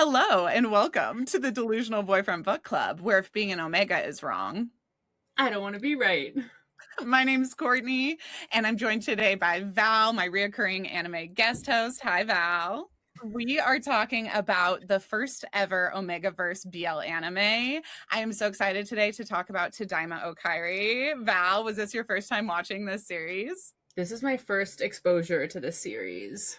Hello and welcome to the Delusional Boyfriend Book Club, where if being an Omega is wrong. I don't want to be right. My name's Courtney, and I'm joined today by Val, my reoccurring anime guest host. Hi, Val. We are talking about the first ever OMEGAVERSE BL anime. I am so excited today to talk about Tadaima Okaeri. Val, was this your first time watching this series? This is my first exposure to this series.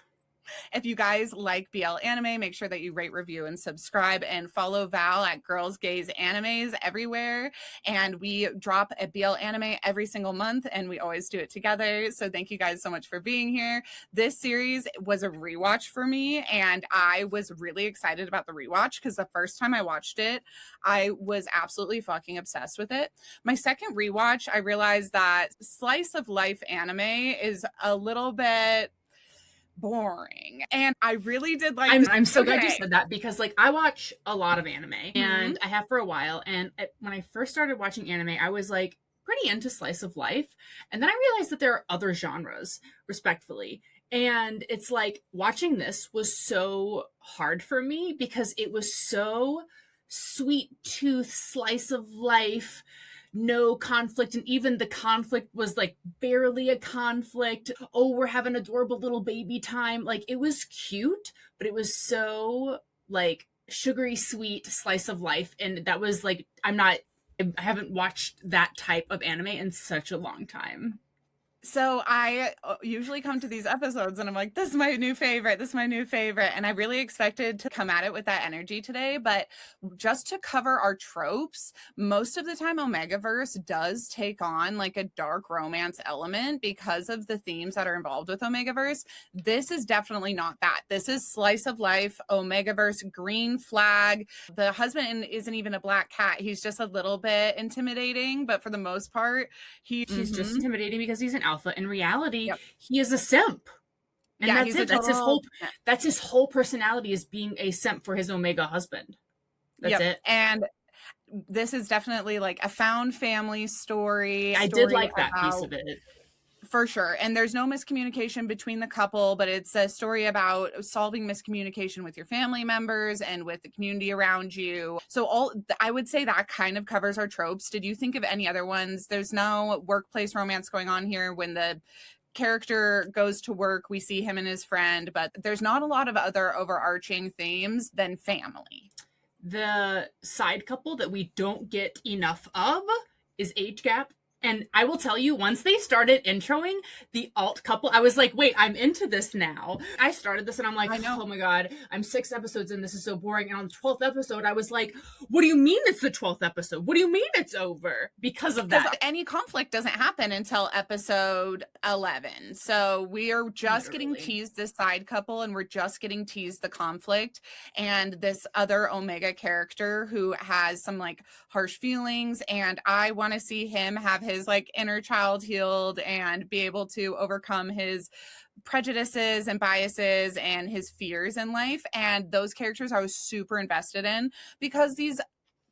If you guys like BL anime, make sure that you rate, review, and subscribe, and follow Val at Girls Gaze Animes everywhere. And we drop a BL anime every single month, and we always do it together. So thank you guys so much for being here. This series was a rewatch for me, and I was really excited about the rewatch because the first time I watched it, I was absolutely fucking obsessed with it. My second rewatch, I realized that slice of life anime is a little bit boring, and I really did like I'm so glad you said that because I watch a lot of anime and I have for a while, and when I first started watching anime I was pretty into slice of life, and then I realized that there are other genres, respectfully, and it's watching this was so hard for me because it was so sweet tooth slice of life, no conflict, and even the conflict was barely a conflict. Oh, we're having adorable little baby time. It was cute, but it was so sugary sweet slice of life, and that was I haven't watched that type of anime in such a long time. So I usually come to these episodes and I'm like, this is my new favorite. This is my new favorite. And I really expected to come at it with that energy today. But just to cover our tropes, most of the time Omegaverse does take on a dark romance element because of the themes that are involved with Omegaverse. This is definitely not that. This is slice of life, Omegaverse, green flag. The husband isn't even a black cat. He's just a little bit intimidating. But for the most part, he's just intimidating because he's an alpha. In reality, yep. He is a simp. And yeah, that's it. That's his whole personality, is being a simp for his Omega husband. That's it. And this is definitely a found family story. I did like that piece of it. For sure. And there's no miscommunication between the couple, but it's a story about solving miscommunication with your family members and with the community around you. So I would say that kind of covers our tropes. Did you think of any other ones? There's no workplace romance going on here. When the character goes to work, we see him and his friend, but there's not a lot of other overarching themes than family. The side couple that we don't get enough of is age gap. And I will tell you, once they started introing the alt couple, I was like, wait, I'm into this now. I started this and I'm like, oh my God, I'm 6 episodes and this is so boring. And on the 12th episode, I was like, what do you mean it's the 12th episode? What do you mean it's over? Because of that. Any conflict doesn't happen until episode 11. So we are just getting teased this side couple, and we're just getting teased the conflict and this other Omega character who has some harsh feelings. And I want to see him have his inner child healed and be able to overcome his prejudices and biases and his fears in life. And those characters I was super invested in, because these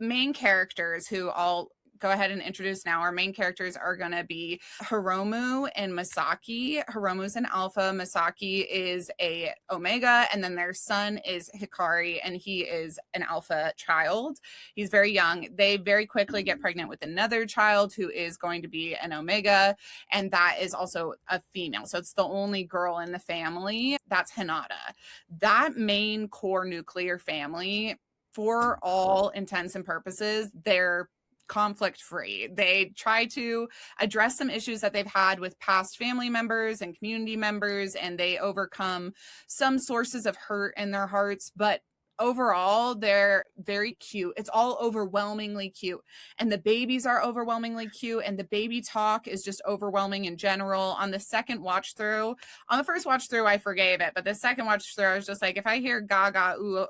main characters, who I'll go ahead and introduce now, our main characters are going to be Hiromu and Masaki. Hiromu's an alpha, Masaki is a omega, and then their son is Hikari, and he is an alpha child. He's very young. They very quickly get pregnant with another child who is going to be an omega, and that is also a female. So it's the only girl in the family. That's Hinata. That main core nuclear family, for all intents and purposes, they're conflict free. They try to address some issues that they've had with past family members and community members, and they overcome some sources of hurt in their hearts. But overall, they're very cute. It's all overwhelmingly cute. And the babies are overwhelmingly cute. And the baby talk is just overwhelming in general. On the second watch through, on the first watch through, I forgave it. But the second watch through, I was just like, if I hear gaga, ooh,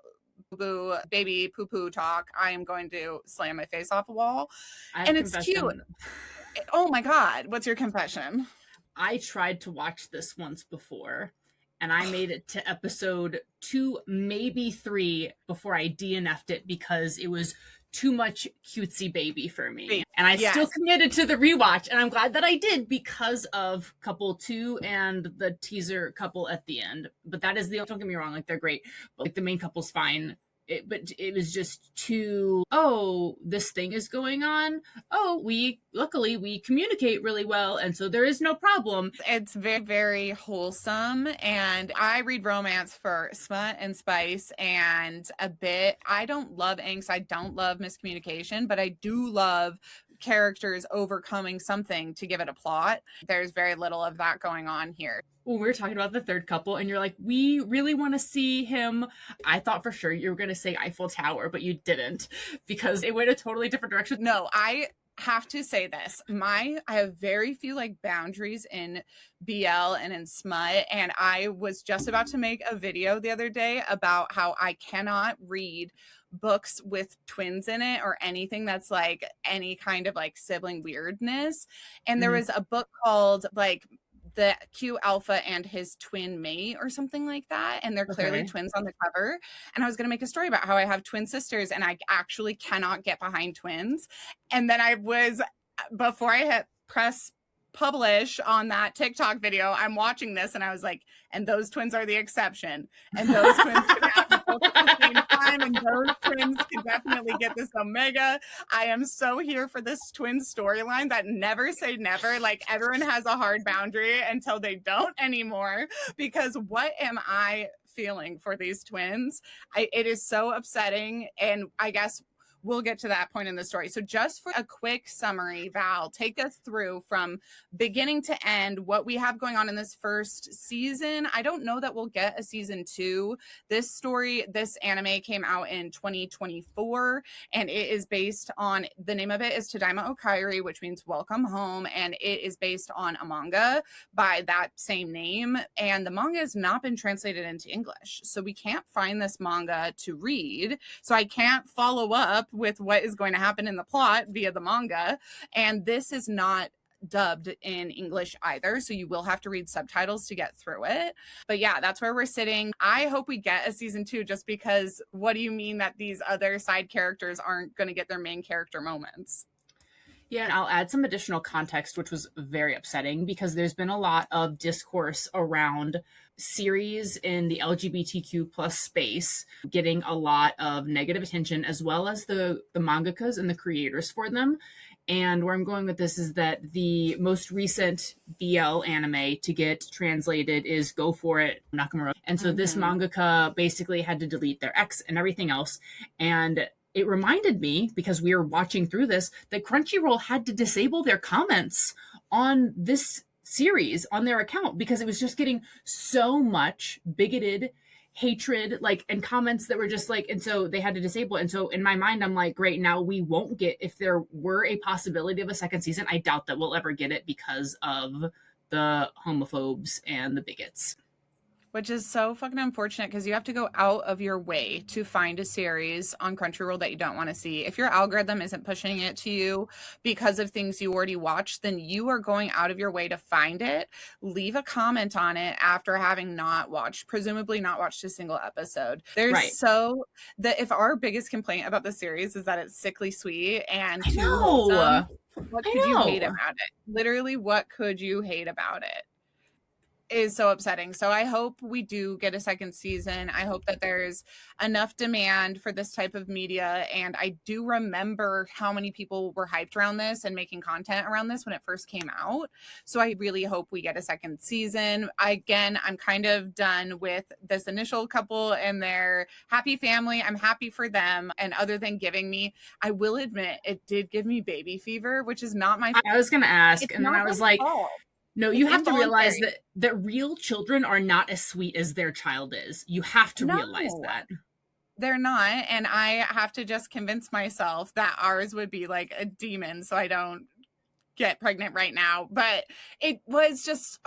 boo, baby poo poo talk, I am going to slam my face off a wall. And it's cute. Oh my God. What's your confession? I tried to watch this once before, and I made it to episode 2, maybe 3, before I DNF'd it because it was too much cutesy baby for me. And I still committed to the rewatch, and I'm glad that I did because of couple 2 and the teaser couple at the end. But that is don't get me wrong, they're great, but the main couple's fine. but it was just too, oh, this thing is going on. Oh, luckily we communicate really well, and so there is no problem. It's very, very wholesome, and I read romance for smut and spice and a bit. I don't love angst. I don't love miscommunication, but I do love characters overcoming something to give it a plot. There's very little of that going on here. When we were talking about the third couple and you're like, we really want to see him, I thought for sure you were going to say Eiffel Tower, but you didn't, because it went a totally different direction. No, I have to say this. I have very few like boundaries in BL and in smut, and I was just about to make a video the other day about how I cannot read books with twins in it or anything that's like any kind of like sibling weirdness. And there was a book called like the Q Alpha and his twin mate or something like that, and they're clearly twins on the cover. And I was going to make a story about how I have twin sisters and I actually cannot get behind twins. And then before I hit press publish on that TikTok video, I'm watching this and I was like, and those twins are the exception, and those twins can happen both at the same time, and those twins can definitely get this Omega. I am so here for this twin storyline that never say never. Like, everyone has a hard boundary until they don't anymore, because what am I feeling for these twins? It is so upsetting, and I guess we'll get to that point in the story. So just for a quick summary, Val, take us through from beginning to end what we have going on in this first season. I don't know that we'll get a season 2. This anime came out in 2024, and it is based on, the name of it is Tadaima Okaeri, which means welcome home, and it is based on a manga by that same name. And the manga has not been translated into English, so we can't find this manga to read. So I can't follow up with what is going to happen in the plot via the manga, and this is not dubbed in English either, so you will have to read subtitles to get through it. But yeah, that's where we're sitting. I hope we get a season 2, just because what do you mean that these other side characters aren't going to get their main character moments? Yeah, and I'll add some additional context, which was very upsetting, because there's been a lot of discourse around series in the LGBTQ plus space getting a lot of negative attention, as well as the mangakas and the creators for them. And where I'm going with this is that the most recent BL anime to get translated is Go For It, Nakamura. And so this mangaka basically had to delete their ex and everything else. And it reminded me, because we were watching through this, that Crunchyroll had to disable their comments on this series on their account, because it was just getting so much bigoted hatred, like, and comments that were just like, and so they had to disable it. And so in my mind, I'm like, great, now we won't get, if there were a possibility of a second season, I doubt that we'll ever get it because of the homophobes and the bigots. Which is so fucking unfortunate, because you have to go out of your way to find a series on Crunchyroll that you don't want to see. If your algorithm isn't pushing it to you because of things you already watched, then you are going out of your way to find it. Leave a comment on it after having presumably not watched a single episode. If our biggest complaint about the series is that it's sickly sweet and too wholesome, what could you hate about it? Literally, what could you hate about it? Is so upsetting. So I hope we do get a second season. I hope that there's enough demand for this type of media. And I do remember how many people were hyped around this and making content around this when it first came out. So I really hope we get a second season. I'm kind of done with this initial couple and their happy family. I'm happy for them. And other than giving me, I will admit, it did give me baby fever, which is not my fault. I was going to ask, and then I was like, no, you have to realize that real children are not as sweet as their child is. You have to realize that. They're not. And I have to just convince myself that ours would be like a demon, so I don't get pregnant right now. But it was just,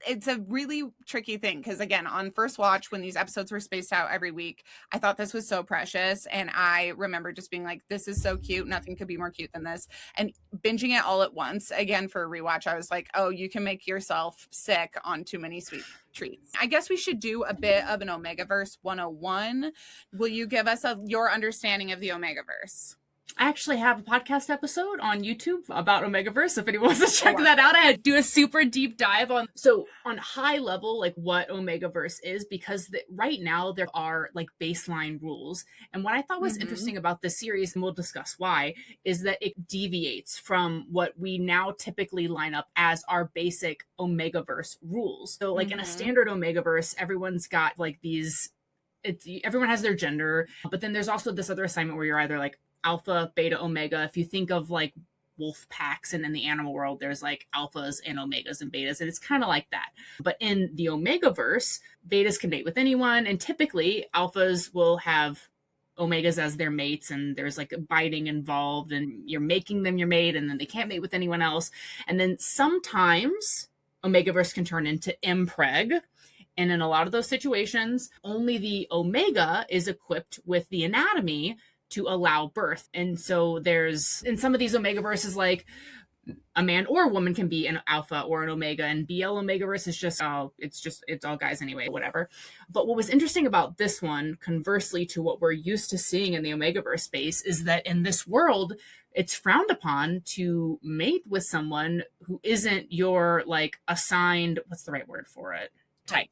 it's a really tricky thing, because again, on first watch, when these episodes were spaced out every week, I thought this was so precious, and I remember just being like, this is so cute, nothing could be more cute than this. And binging it all at once again for a rewatch, I was like, oh, you can make yourself sick on too many sweet treats. I guess we should do a bit of an Omegaverse 101. Will you give us your understanding of the Omegaverse? I actually have a podcast episode on YouTube about OMEGAVERSE. If anyone wants to check that out, I had to do a super deep dive on. So on high level, like what OMEGAVERSE is, because right now there are like baseline rules. And what I thought was interesting about this series, and we'll discuss why, is that it deviates from what we now typically line up as our basic OMEGAVERSE rules. So like in a standard OMEGAVERSE, everyone's got like these, everyone has their gender, but then there's also this other assignment where you're either like alpha, beta, omega. If you think of like wolf packs and in the animal world, there's like alphas and omegas and betas, and it's kind of like that. But in the OMEGAVERSE, betas can mate with anyone, and typically alphas will have omegas as their mates, and there's like biting involved, and you're making them your mate, and then they can't mate with anyone else. And then sometimes OMEGAVERSE can turn into impreg. And in a lot of those situations, only the omega is equipped with the anatomy to allow birth. And so there's, in some of these OMEGAVERSEs, like a man or a woman can be an alpha or an omega, and BL OMEGAVERSE is just, it's all guys anyway, whatever. But what was interesting about this one, conversely to what we're used to seeing in the OMEGAVERSE space, is that in this world, it's frowned upon to mate with someone who isn't your like assigned, what's the right word for it? Type.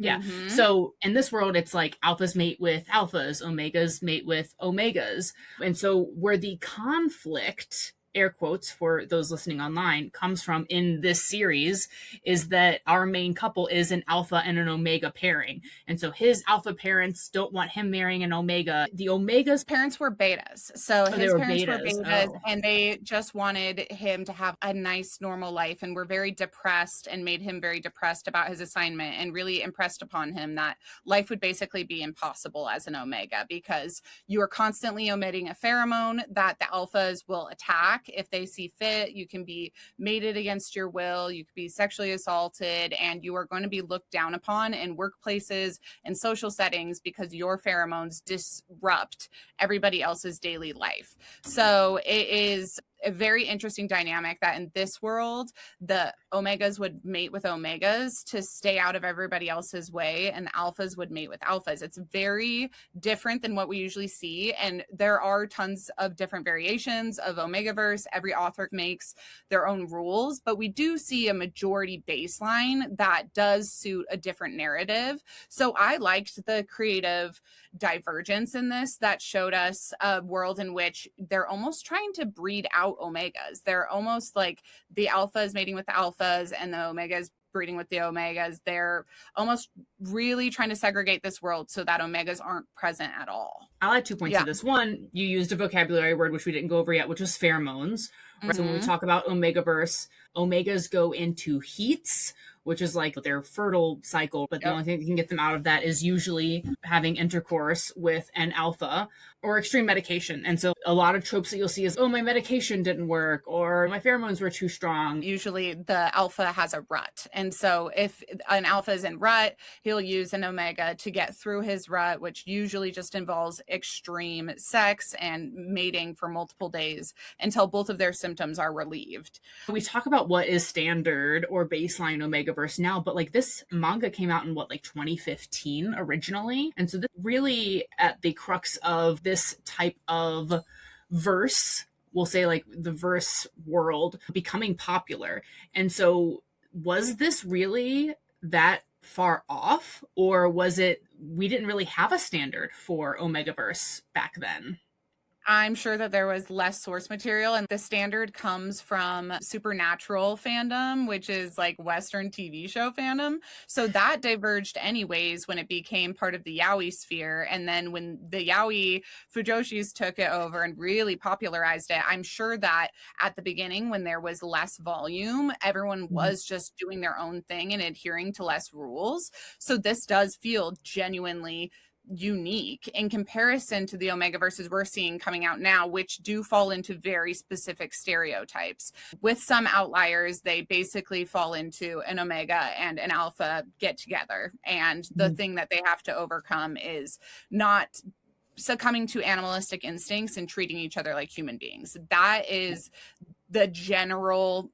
Yeah. So in this world, it's like alphas mate with alphas, omegas mate with omegas. And so where the conflict, air quotes for those listening online, comes from in this series is that our main couple is an alpha and an omega pairing. And so his alpha parents don't want him marrying an omega. The omega's parents were betas. So his parents were betas, and they just wanted him to have a nice, normal life, and were very depressed and made him very depressed about his assignment, and really impressed upon him that life would basically be impossible as an omega, because you are constantly emitting a pheromone that the alphas will attack if they see fit. You can be mated against your will, you could be sexually assaulted, and you are going to be looked down upon in workplaces and social settings because your pheromones disrupt everybody else's daily life. So it is a very interesting dynamic that in this world, the omegas would mate with omegas to stay out of everybody else's way, and the alphas would mate with alphas. It's very different than what we usually see, and there are tons of different variations of OMEGAVERSE. Every author makes their own rules, but we do see a majority baseline that does suit a different narrative. So I liked the creative divergence in this that showed us a world in which they're almost trying to breed out omegas. They're almost like the alphas mating with the alphas and the omegas breeding with the omegas. They're almost really trying to segregate this world so that omegas aren't present at all. I'll add 2 points to this. One, you used a vocabulary word which we didn't go over yet, which was pheromones. Right? So when we talk about OMEGAVERSE, omegas go into heats, which is like their fertile cycle. But the only thing that can get them out of that is usually having intercourse with an alpha or extreme medication. And so a lot of tropes that you'll see is, oh, my medication didn't work, or my pheromones were too strong. Usually the alpha has a rut. And so if an alpha is in rut, he'll use an omega to get through his rut, which usually just involves extreme sex and mating for multiple days until both of their symptoms are relieved. We talk about what is standard or baseline OMEGAVERSE now, but like this manga came out in what, like 2015 originally. And so this really at the crux of this type of verse, we'll say like the verse world becoming popular. And so was this really that far off, or was it we didn't really have a standard for OMEGAVERSE back then? I'm sure that there was less source material, and the standard comes from supernatural fandom, which is like Western TV show fandom. So that diverged anyways when it became part of the yaoi sphere. And then when the yaoi fujoshis took it over and really popularized it, I'm sure that at the beginning when there was less volume, everyone was just doing their own thing and adhering to less rules. So this does feel genuinely unique in comparison to the OMEGAVERSEs we're seeing coming out now, which do fall into very specific stereotypes. With some outliers, they basically fall into an omega and an alpha get together. And the thing that they have to overcome is not succumbing to animalistic instincts and treating each other like human beings. That is the general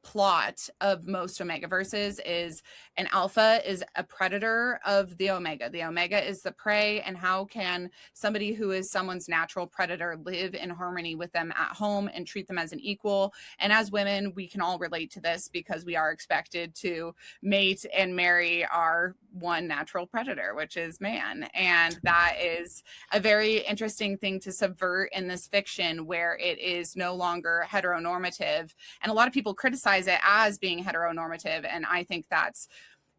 plot of most Omega verses is an alpha is a predator of the Omega. The Omega is the prey, and how can somebody who is someone's natural predator live in harmony with them at home and treat them as an equal? And as women, we can all relate to this because we are expected to mate and marry our one natural predator, which is man. And that is a very interesting thing to subvert in this fiction, where it is no longer heteronormative. And a lot of people criticize it as being heteronormative. And I think that's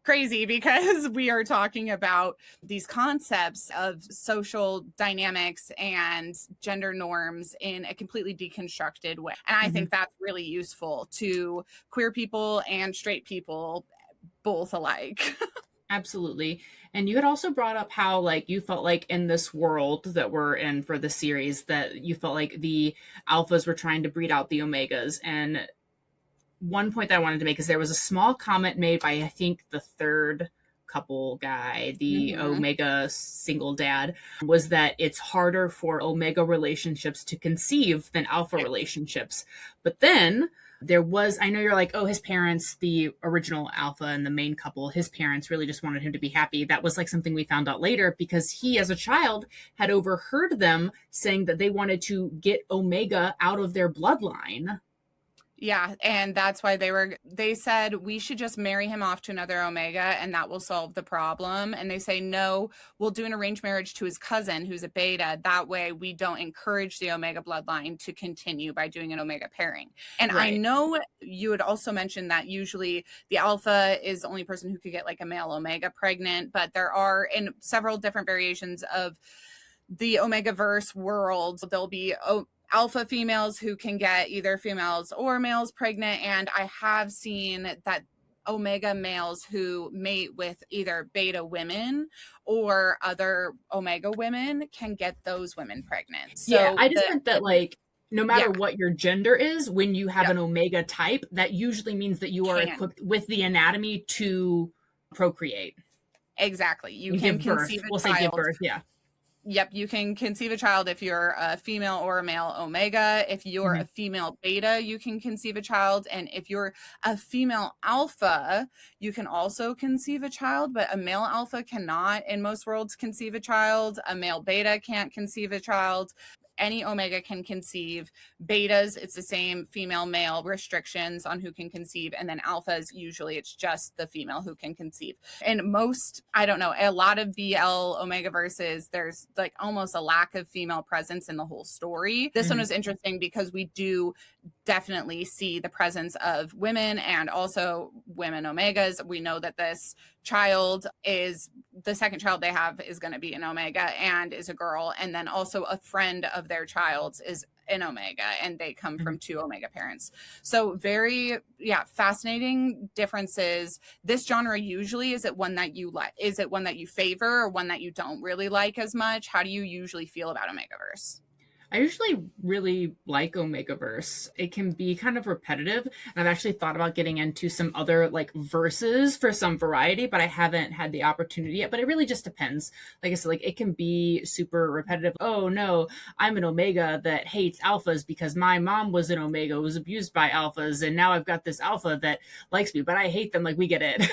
crazy, because we are talking about these concepts of social dynamics and gender norms in a completely deconstructed way. And I think that's really useful to queer people and straight people both alike. Absolutely. And you had also brought up how, like, you felt like in this world that we're in for the series, that you felt like the alphas were trying to breed out the omegas. And one point that I wanted to make is there was a small comment made by, I think, the third couple guy, the Omega single dad, was that it's harder for Omega relationships to conceive than alpha relationships. But then there was, I know you're like, oh, his parents, the original alpha and the main couple, his parents really just wanted him to be happy. That was like something we found out later, because he, as a child, had overheard them saying that they wanted to get Omega out of their bloodline. Yeah, and that's why they said we should just marry him off to another Omega and that will solve the problem. And they say, no, we'll do an arranged marriage to his cousin who's a beta. That way we don't encourage the Omega bloodline to continue by doing an Omega pairing. And I know you had also mentioned that usually the alpha is the only person who could get like a male Omega pregnant, but there are in several different variations of the Omegaverse world, there'll be alpha females who can get either females or males pregnant. And I have seen that Omega males who mate with either beta women or other Omega women can get those women pregnant. So yeah, I just meant that, like, no matter what your gender is, when you have an Omega type, that usually means that you are equipped with the anatomy to procreate. Exactly. You can conceive a child. We'll say give birth, yeah. Yep, you can conceive a child if you're a female or a male Omega. If you're a female beta, you can conceive a child. And if you're a female alpha, you can also conceive a child, but a male alpha cannot in most worlds conceive a child. A male beta can't conceive a child. Any Omega can conceive. Betas, it's the same female male restrictions on who can conceive. And then alphas, usually it's just the female who can conceive. And most, I don't know, a lot of BL Omega verses, there's like almost a lack of female presence in the whole story. This one was interesting because we do definitely see the presence of women and also women Omegas. We know that this child is the second child they have is going to be an Omega and is a girl. And then also a friend of their child's is an Omega, and they come from two Omega parents. So very, fascinating differences. This genre usually, is it one that you like? Is it one that you favor or one that you don't really like as much? How do you usually feel about Omegaverse? I usually really like Omegaverse. It can be kind of repetitive, and I've actually thought about getting into some other like verses for some variety, but I haven't had the opportunity yet. But it really just depends. Like I said, like it can be super repetitive. Oh no, I'm an Omega that hates alphas because my mom was an Omega, was abused by alphas, and now I've got this alpha that likes me, but I hate them. Like, we get it.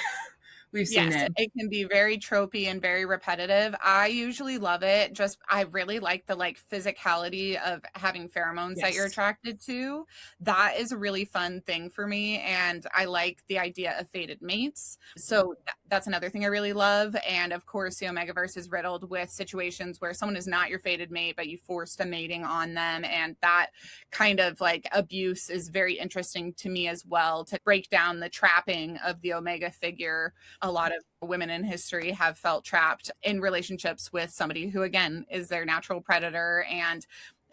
We've seen it. It can be very tropey and very repetitive. I usually love it. I really like the like physicality of having pheromones that you're attracted to. That is a really fun thing for me. And I like the idea of fated mates. So that's another thing I really love. And of course, the Omegaverse is riddled with situations where someone is not your fated mate, but you forced a mating on them. And that kind of like abuse is very interesting to me as well, to break down the trapping of the Omega figure. A lot of women in history have felt trapped in relationships with somebody who, again, is their natural predator and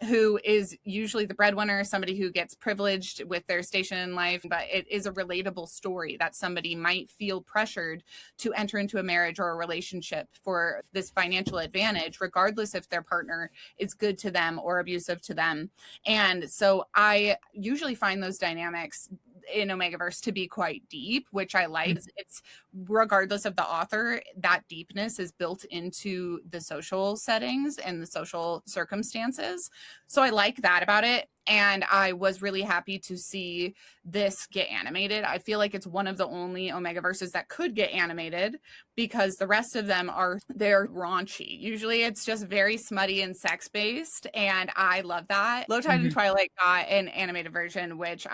who is usually the breadwinner, somebody who gets privileged with their station in life. But it is a relatable story that somebody might feel pressured to enter into a marriage or a relationship for this financial advantage, regardless if their partner is good to them or abusive to them. And so I usually find those dynamics in Omegaverse to be quite deep, which I like. It's regardless of the author, that deepness is built into the social settings and the social circumstances. So I like that about it. And I was really happy to see this get animated. I feel like it's one of the only Omegaverses that could get animated, because the rest of them they're raunchy. Usually it's just very smutty and sex based, and I love that. Low Tide and Twilight got an animated version, which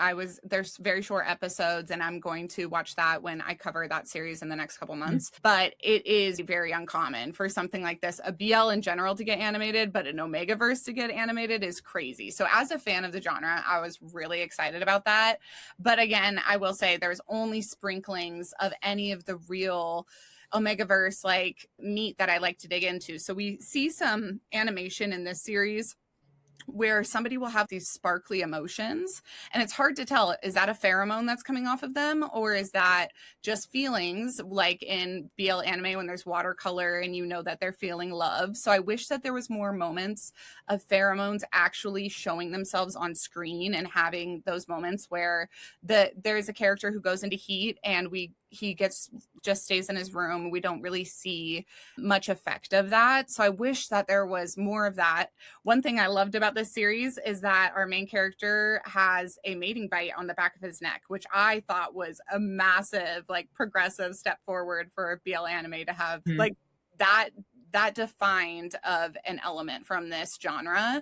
there's very short episodes, and I'm going to watch that when I cover that series in the next couple months. But it is very uncommon for something like this, a BL in general, to get animated, but an Omegaverse to get animated is crazy. So as a fan of the genre, I was really excited about that. But again, I will say there's only sprinklings of any of the real Omegaverse like meat that I like to dig into. So we see some animation in this series where somebody will have these sparkly emotions, and it's hard to tell, is that a pheromone that's coming off of them, or is that just feelings, like in BL anime when there's watercolor and you know that they're feeling love. So I wish that there was more moments of pheromones actually showing themselves on screen, and having those moments where there's a character who goes into heat and he just stays in his room. We don't really see much effect of that. So I wish that there was more of that. One thing I loved about this series is that our main character has a mating bite on the back of his neck, which I thought was a massive, like, progressive step forward for a BL anime to have like that defined of an element from this genre.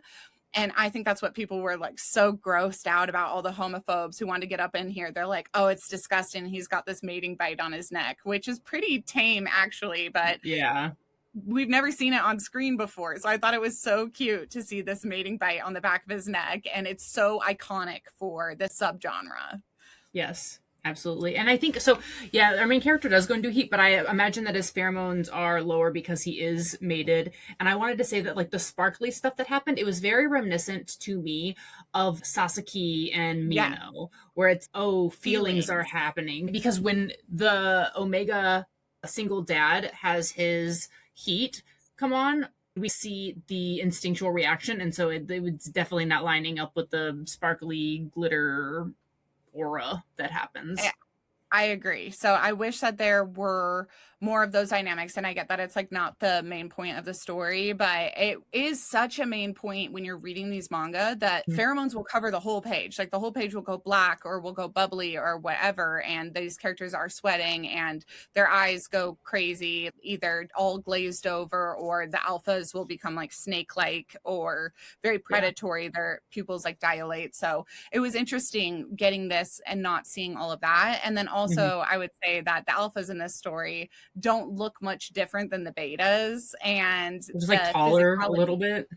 And I think that's what people were like so grossed out about, all the homophobes who wanted to get up in here. They're like, oh, it's disgusting. He's got this mating bite on his neck, which is pretty tame, actually. But yeah, we've never seen it on screen before. So I thought it was so cute to see this mating bite on the back of his neck. And it's so iconic for this subgenre. yes. Absolutely. And I think so, yeah, our main character does go into heat, but I imagine that his pheromones are lower because he is mated. And I wanted to say that, like, the sparkly stuff that happened, it was very reminiscent to me of Sasaki and Mino, where it's, feelings are happening. Because when the Omega single dad has his heat come on, we see the instinctual reaction. And so it's definitely not lining up with the sparkly glitter aura that happens. I agree. So I wish that there were more of those dynamics, and I get that it's like not the main point of the story, but it is such a main point when you're reading these manga that pheromones will cover the whole page. Like the whole page will go black or will go bubbly or whatever, and these characters are sweating and their eyes go crazy, either all glazed over, or the alphas will become like snake-like or very predatory. Their pupils like dilate. So it was interesting getting this and not seeing all of that. And then also I would say that the alphas in this story don't look much different than the betas, and just like taller a little bit,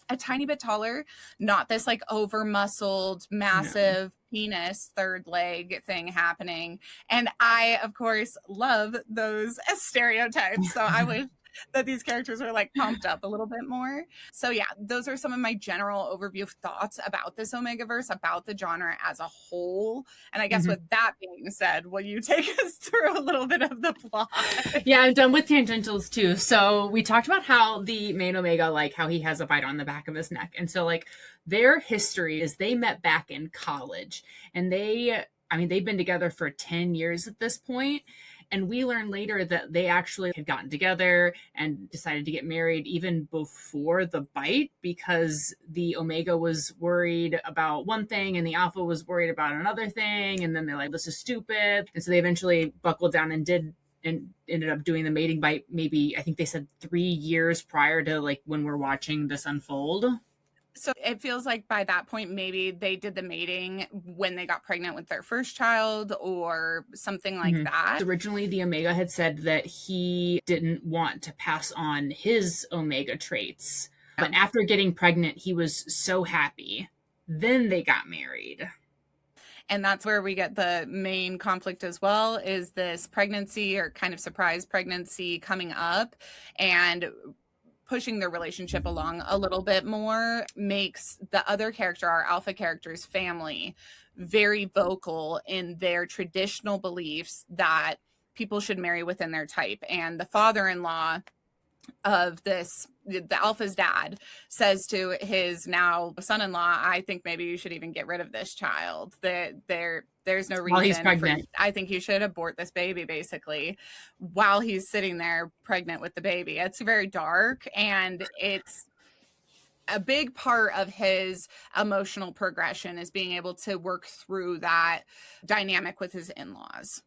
a tiny bit taller, not this like over muscled massive penis third leg thing happening. And I of course love those stereotypes, so I wish that these characters are like pumped up a little bit more. So yeah, those are some of my general overview thoughts about this Omegaverse, about the genre as a whole. And I guess with that being said, will you take us through a little bit of the plot? Yeah, I'm done with tangentials too. So we talked about how the main Omega, like how he has a bite on the back of his neck. And so like their history is they met back in college, and they've been together for 10 years at this point. And we learn later that they actually had gotten together and decided to get married even before the bite, because the Omega was worried about one thing and the Alpha was worried about another thing. And then they're like, this is stupid. And so they eventually buckled down and ended up doing the mating bite, maybe, I think they said 3 years prior to like when we're watching this unfold. So it feels like by that point, maybe they did the mating when they got pregnant with their first child or something like that. Originally, the Omega had said that he didn't want to pass on his Omega traits. But after getting pregnant, he was so happy. Then they got married. And that's where we get the main conflict as well, is this pregnancy or kind of surprise pregnancy coming up, and pushing their relationship along a little bit more makes the other character, our alpha character's family, very vocal in their traditional beliefs that people should marry within their type. And the father-in-law of this, the alpha's dad, says to his now son-in-law, I think maybe you should even get rid of this child. There's no reason. While he's pregnant. I think you should abort this baby, basically, while he's sitting there pregnant with the baby. It's very dark, and it's a big part of his emotional progression is being able to work through that dynamic with his in-laws.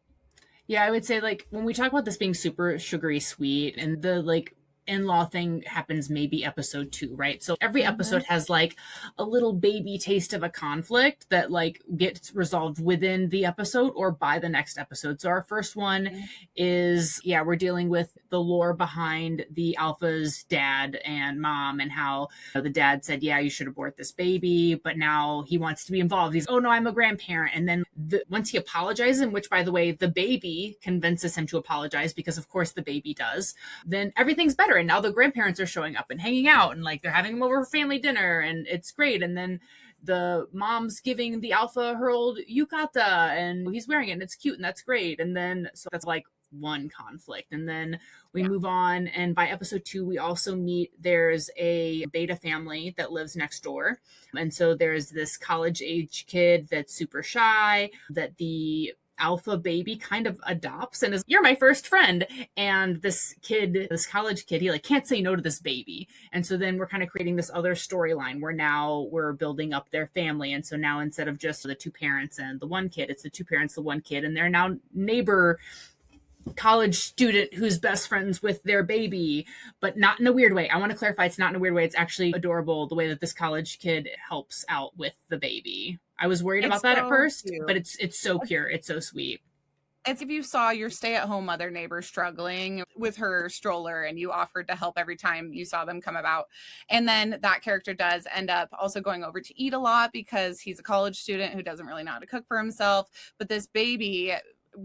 Yeah, I would say like when we talk about this being super sugary sweet and the like in-law thing happens maybe episode 2, right? So every episode has like a little baby taste of a conflict that like gets resolved within the episode or by the next episode. So our first one is, yeah, we're dealing with the lore behind the alpha's dad and mom and how the dad said, yeah, you should abort this baby, but now he wants to be involved. He's, oh no, I'm a grandparent. And then once he apologizes, which by the way, the baby convinces him to apologize because of course the baby does, then everything's better. And now the grandparents are showing up and hanging out and like they're having them over for family dinner and it's great. And then the mom's giving the alpha her old yukata and he's wearing it and it's cute and that's great. And then so that's like one conflict. And then we move on. And by episode 2, we also meet there's a beta family that lives next door. And so there's this college age kid that's super shy that the alpha baby kind of adopts and is, you're my first friend. And this kid, this college kid, he like can't say no to this baby. And so then we're kind of creating this other storyline where now we're building up their family. And so now instead of just the 2 parents and the 1 kid, it's the 2 parents, the 1 kid, and they're now neighbor college student who's best friends with their baby, but not in a weird way. I want to clarify, it's not in a weird way. It's actually adorable the way that this college kid helps out with the baby. I was worried about that at first, but it's so pure. It's so sweet. It's if you saw your stay-at-home mother neighbor struggling with her stroller and you offered to help every time you saw them come about. And then that character does end up also going over to eat a lot because he's a college student who doesn't really know how to cook for himself. But this baby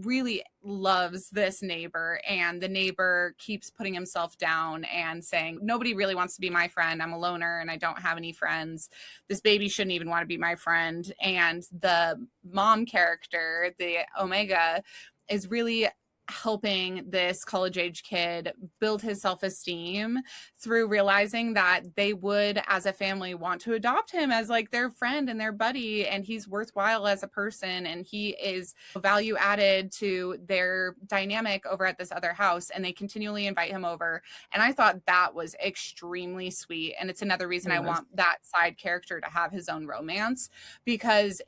really loves this neighbor, and the neighbor keeps putting himself down and saying, nobody really wants to be my friend. I'm a loner and I don't have any friends. This baby shouldn't even want to be my friend. And the mom character, the Omega, is really helping this college age kid build his self-esteem through realizing that they would as a family want to adopt him as like their friend and their buddy, and he's worthwhile as a person and he is value added to their dynamic over at this other house, and they continually invite him over. And I thought that was extremely sweet, and it's another reason I want that side character to have his own romance, because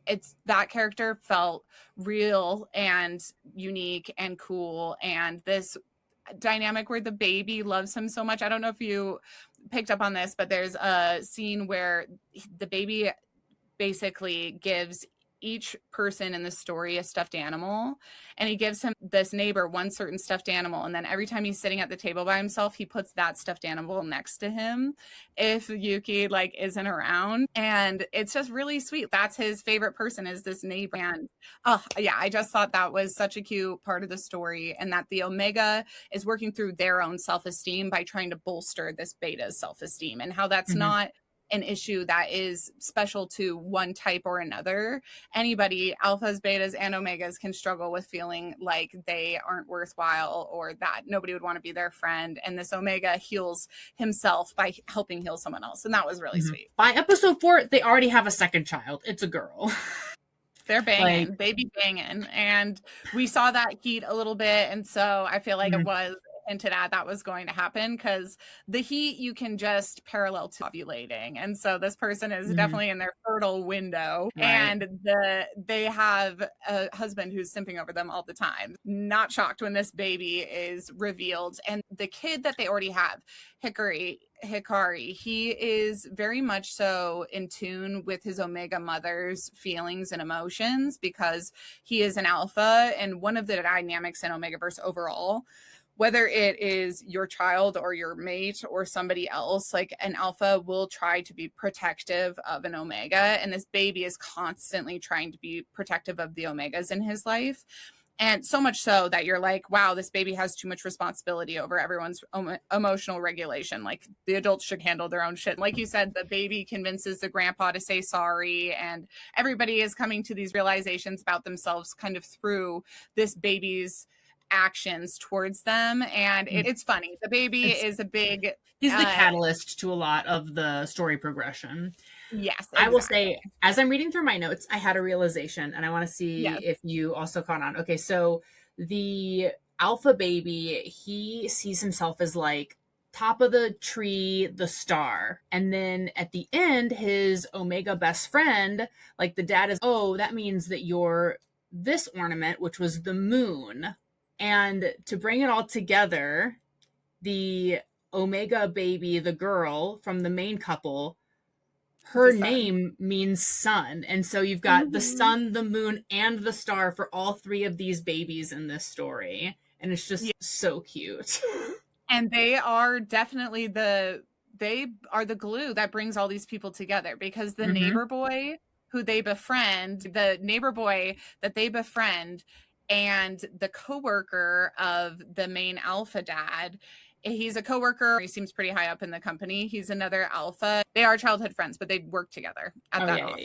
it's that character felt real and unique and cool. And this dynamic where the baby loves him so much. I don't know if you picked up on this, but there's a scene where the baby basically gives each person in the story a stuffed animal, and he gives him, this neighbor, one certain stuffed animal, and then every time he's sitting at the table by himself, he puts that stuffed animal next to him if Yuki like isn't around. And it's just really sweet. That's his favorite person, is this neighbor. And I just thought that was such a cute part of the story, and that the Omega is working through their own self-esteem by trying to bolster this beta's self-esteem, and how that's not an issue that is special to one type or another. Anybody, alphas, betas, and omegas, can struggle with feeling like they aren't worthwhile or that nobody would want to be their friend. And this Omega heals himself by helping heal someone else. And that was really sweet. By episode 4, they already have a second child. It's a girl. They're banging, baby banging. And we saw that heat a little bit. And so I feel like it was hinted at that was going to happen, because the heat you can just parallel to ovulating, and so this person is definitely in their fertile window, and they have a husband who's simping over them all the time. Not shocked when this baby is revealed. And the kid that they already have, Hikari, he is very much so in tune with his Omega mother's feelings and emotions, because he is an alpha. And one of the dynamics in Omegaverse overall, whether it is your child or your mate or somebody else, like an alpha will try to be protective of an omega. And this baby is constantly trying to be protective of the omegas in his life. And so much so that you're like, wow, this baby has too much responsibility over everyone's emotional regulation. Like, the adults should handle their own shit. Like you said, the baby convinces the grandpa to say sorry, and everybody is coming to these realizations about themselves kind of through this baby's actions towards them. And it's funny. The baby is a big, he's the catalyst to a lot of the story progression. Yes, exactly. I will say, as I'm reading through my notes, I had a realization, and I want to see if you also caught on. Okay, so the alpha baby, he sees himself as like top of the tree, the star. And then at the end, his Omega best friend, like the dad is, oh, that means that you're this ornament, which was the moon. And to bring it all together, the Omega baby, the girl from the main couple, her name means sun. And so you've got the sun, the moon, and the star for all three of these babies in this story. And it's just so cute. And they are definitely the glue that brings all these people together, because the neighbor boy who they befriend, the neighbor boy that they befriend, and the coworker of the main alpha dad, he's a coworker. He seems pretty high up in the company. He's another alpha. They are childhood friends, but they work together at that office.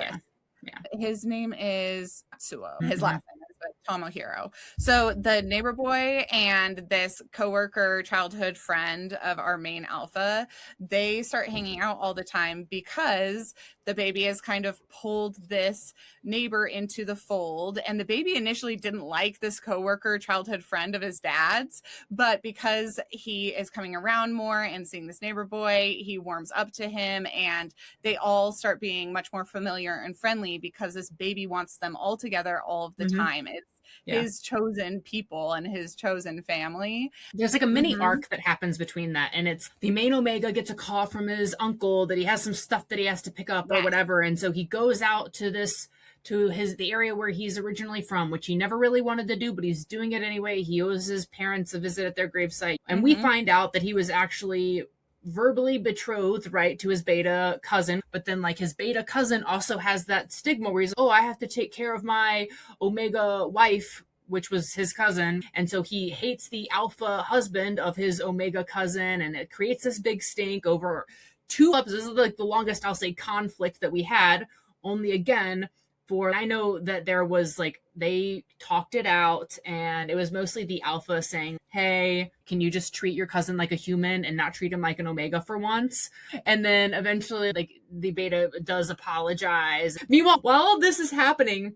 Yeah. His name is Matsuo. His last name is Tomohiro. So the neighbor boy and this coworker, childhood friend of our main alpha, they start hanging out all the time because the baby has kind of pulled this neighbor into the fold. And the baby initially didn't like this coworker, childhood friend of his dad's, but because he is coming around more and seeing this neighbor boy, he warms up to him, and they all start being much more familiar and friendly because this baby wants them all together all of the time. It's his chosen people and his chosen family. There's like a mini arc that happens between that, and it's the main Omega gets a call from his uncle that he has some stuff that he has to pick up or whatever, and so he goes out to the area where he's originally from, which he never really wanted to do, but he's doing it anyway. He owes his parents a visit at their gravesite, and we find out that he was actually verbally betrothed, right, to his beta cousin, but then like his beta cousin also has that stigma where he's, oh, I have to take care of my Omega wife, which was his cousin, and so he hates the alpha husband of his Omega cousin, and it creates this big stink over 2 episodes. This is like the longest, I'll say, conflict that we had, only again I know that there was like, they talked it out, and it was mostly the alpha saying, hey, can you just treat your cousin like a human and not treat him like an Omega for once? And then eventually like the beta does apologize. Meanwhile, while all this is happening,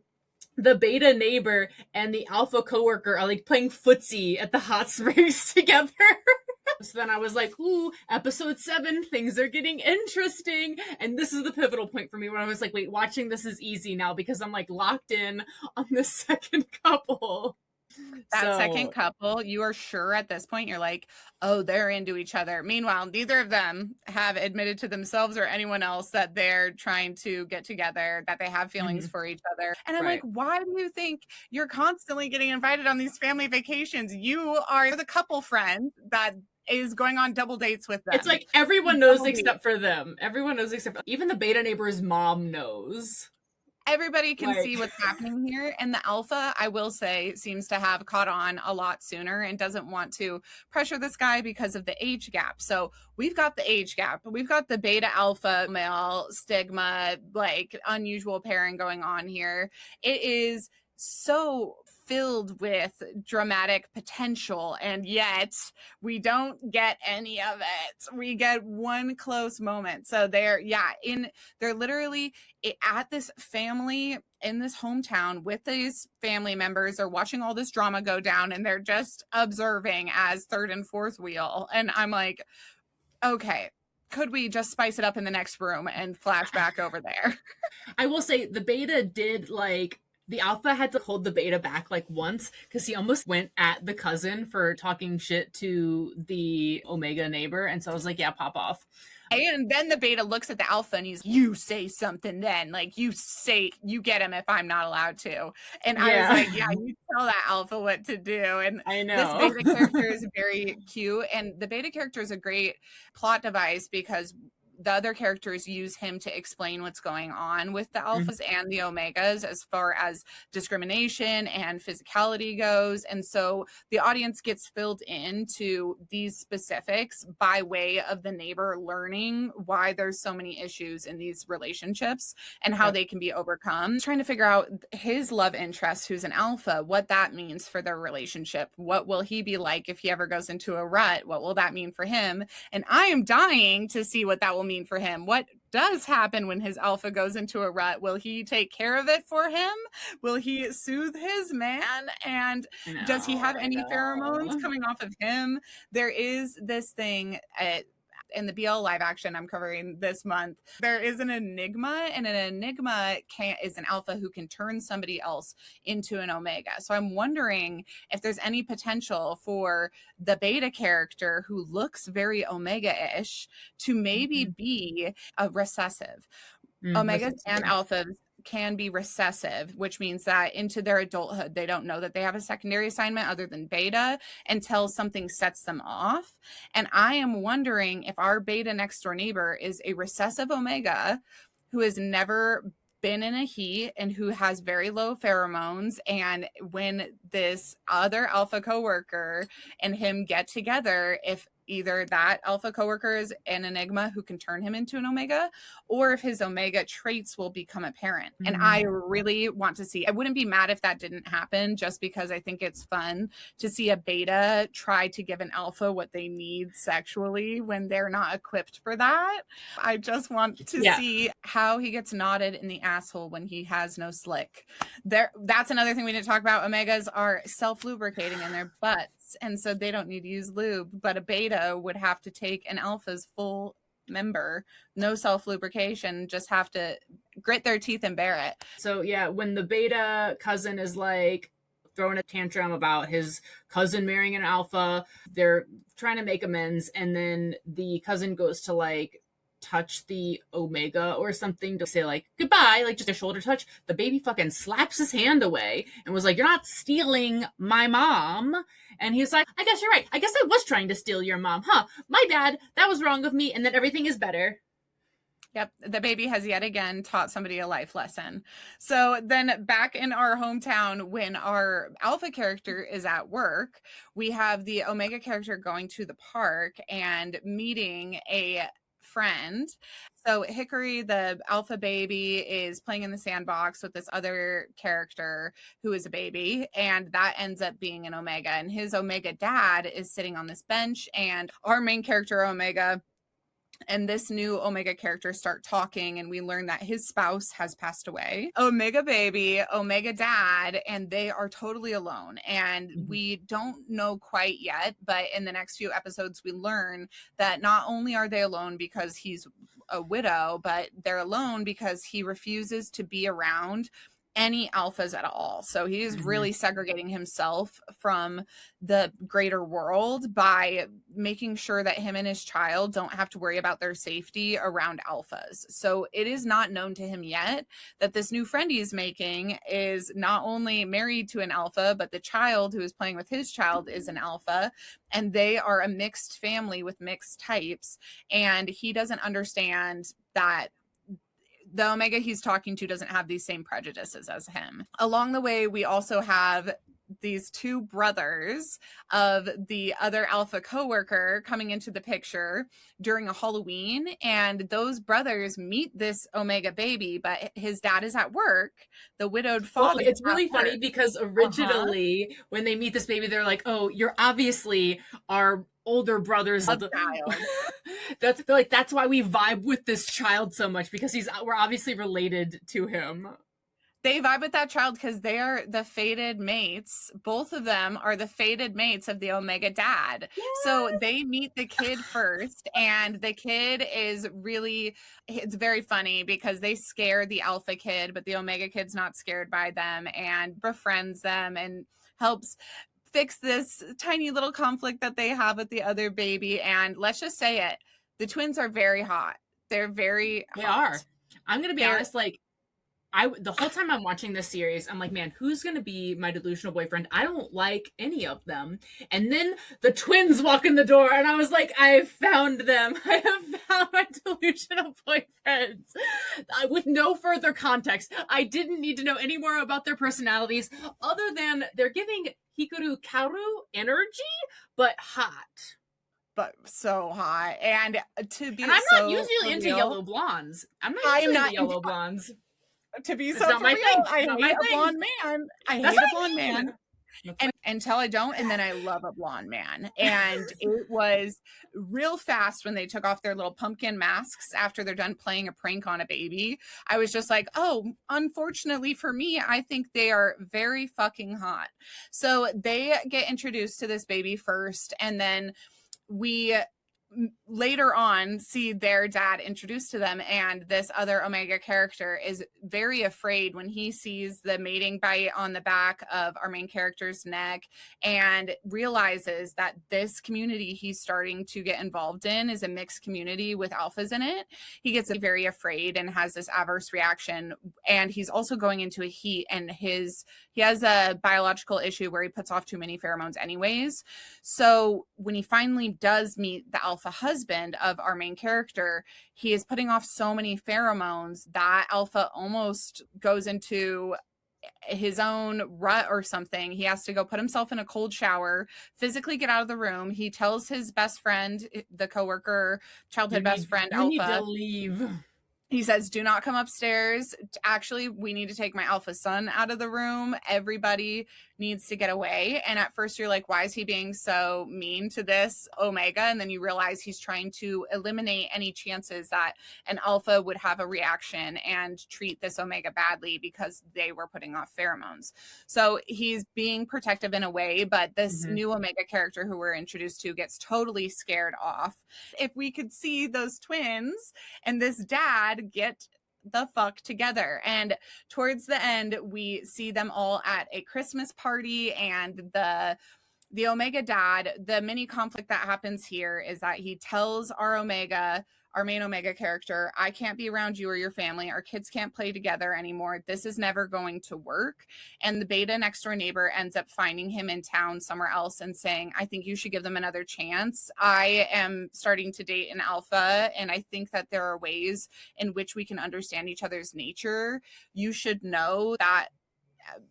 the beta neighbor and the alpha coworker are like playing footsie at the hot springs together. So then I was like, ooh, episode 7, things are getting interesting. And this is the pivotal point for me where I was like, wait, watching this is easy now because I'm like locked in on this second couple. That second couple, you are sure at this point, you're like, oh, they're into each other. Meanwhile, neither of them have admitted to themselves or anyone else that they're trying to get together, that they have feelings for each other. And I'm like, why do you think you're constantly getting invited on these family vacations? You are the couple friend that is going on double dates with them. It's like everyone knows except for them. Everyone knows except for even the beta neighbor's mom knows. Everybody can see what's happening here. And the alpha, I will say, seems to have caught on a lot sooner and doesn't want to pressure this guy because of the age gap. So we've got the age gap. We've got the beta alpha male stigma, like unusual pairing going on here. It is so filled with dramatic potential, and yet we don't get any of it. We get one close moment. So they're literally at this family in this hometown with these family members. They're watching all this drama go down, and they're just observing as third and fourth wheel. And I'm like, okay, could we just spice it up in the next room and flash back over there? I will say the beta did like, the alpha had to hold the beta back like once because he almost went at the cousin for talking shit to the Omega neighbor. And so I was like, yeah, pop off. And then the beta looks at the alpha and he's, you say something then. Like, you get him if I'm not allowed to. And I was like, yeah, you tell that alpha what to do. And I know. This beta character is very cute. And the beta character is a great plot device because the other characters use him to explain what's going on with the alphas and the omegas as far as discrimination and physicality goes. And so the audience gets filled into these specifics by way of the neighbor learning why there's so many issues in these relationships and how they can be overcome. Trying to figure out his love interest, who's an alpha, what that means for their relationship. What will he be like if he ever goes into a rut? What will that mean for him? And I am dying to see what that will mean for him. What does happen when his alpha goes into a rut? Will he take care of it for him? Will he soothe his man? And does he have any pheromones coming off of him? There is this thing in the BL live action I'm covering this month. There is an enigma, and an enigma is an alpha who can turn somebody else into an omega. So I'm wondering if there's any potential for the beta character who looks very omega-ish to maybe be a recessive. Omegas and alphas can be recessive, which means that into their adulthood, they don't know that they have a secondary assignment other than beta until something sets them off. And I am wondering if our beta next door neighbor is a recessive omega who has never been in a heat and who has very low pheromones. And when this other alpha coworker and him get together, if either that alpha coworker is an enigma who can turn him into an omega, or if his omega traits will become apparent. And I really want to see, I wouldn't be mad if that didn't happen, just because I think it's fun to see a beta try to give an alpha what they need sexually when they're not equipped for that. I just want to see how he gets knotted in the asshole when he has no slick. That's another thing we didn't talk about. Omegas are self-lubricating in their butts, and so they don't need to use lube, but a beta would have to take an alpha's full member, no self-lubrication, just have to grit their teeth and bear it. So yeah, when the beta cousin is like throwing a tantrum about his cousin marrying an alpha, they're trying to make amends, and then the cousin goes to like touch the omega or something to say like goodbye, like just a shoulder touch. The baby fucking slaps his hand away and was like, "You're not stealing my mom." And he's like, "I guess you're right. I guess I was trying to steal your mom. Huh, my bad. That was wrong of me." And then everything is better. Yep, the baby has yet again taught somebody a life lesson. So then back in our hometown, when our alpha character is at work, we have the omega character going to the park and meeting a friend. So Hickory, the alpha baby, is playing in the sandbox with this other character who is a baby, and that ends up being an omega. And his omega dad is sitting on this bench, and our main character, Omega, and this new omega character start talking, and we learn that his spouse has passed away. Omega baby, omega dad, and they are totally alone. And we don't know quite yet, but in the next few episodes we learn that not only are they alone because he's a widow, but they're alone because he refuses to be around any alphas at all. So he's really segregating himself from the greater world by making sure that him and his child don't have to worry about their safety around alphas. So it is not known to him yet that this new friend he's making is not only married to an alpha, but the child who is playing with his child is an alpha, and they are a mixed family with mixed types. And he doesn't understand that the omega he's talking to doesn't have these same prejudices as him. Along the way, we also have these two brothers of the other alpha coworker coming into the picture during a Halloween, and those brothers meet this omega baby, but his dad is at work. The widowed father. Well, it's really funny because originally when they meet this baby, they're like, "Oh, you're obviously our older brother's child." That's why we vibe with this child so much, because we're obviously related to him. They vibe with that child because they are the fated mates. Both of them are the fated mates of the omega dad. Yes. So they meet the kid first, and the kid is really, it's very funny because they scare the alpha kid, but the omega kid's not scared by them and befriends them and helps fix this tiny little conflict that they have with the other baby. And let's just say it, the twins are very hot. They're very hot. They are. I'm going to be honest, like, the whole time I'm watching this series, I'm like, man, who's going to be my delusional boyfriend? I don't like any of them. And then the twins walk in the door, and I was like, I have found them. I have found my delusional boyfriends. With no further context. I didn't need to know any more about their personalities, other than they're giving Hikaru Kaoru energy, but hot. But so hot. And to be, and I'm not usually into yellow blondes. I'm not into yellow blondes. To be so for real, I hate a blonde man. I hate a blonde man. And until I don't, and then I love a blonde man. And it was real fast when they took off their little pumpkin masks after they're done playing a prank on a baby. I was just like, oh, unfortunately for me, I think they are very fucking hot. So they get introduced to this baby first, and then we later on see their dad introduced to them, and this other Omega character is very afraid when he sees the mating bite on the back of our main character's neck and realizes that this community he's starting to get involved in is a mixed community with alphas in it. He gets very afraid and has this adverse reaction, and he's also going into a heat, and he has a biological issue where he puts off too many pheromones anyways. So when he finally does meet the alpha husband of our main character, he is putting off so many pheromones that alpha almost goes into his own rut or something. He has to go put himself in a cold shower, physically get out of the room. He tells his best friend, the coworker, childhood best friend, you Alpha, need to leave. He says, do not come upstairs. Actually, we need to take my alpha son out of the room. Everybody needs to get away. And at first you're like, why is he being so mean to this Omega? And then you realize he's trying to eliminate any chances that an alpha would have a reaction and treat this Omega badly because they were putting off pheromones. So he's being protective in a way, but this new Omega character who we're introduced to gets totally scared off. If we could see those twins and this dad get the fuck together. And towards the end, we see them all at a Christmas party, and the Omega dad, the mini conflict that happens here is that he tells our main Omega character, I can't be around you or your family. Our kids can't play together anymore. This is never going to work. And the beta next door neighbor ends up finding him in town somewhere else and saying, I think you should give them another chance. I am starting to date an alpha, and I think that there are ways in which we can understand each other's nature. You should know that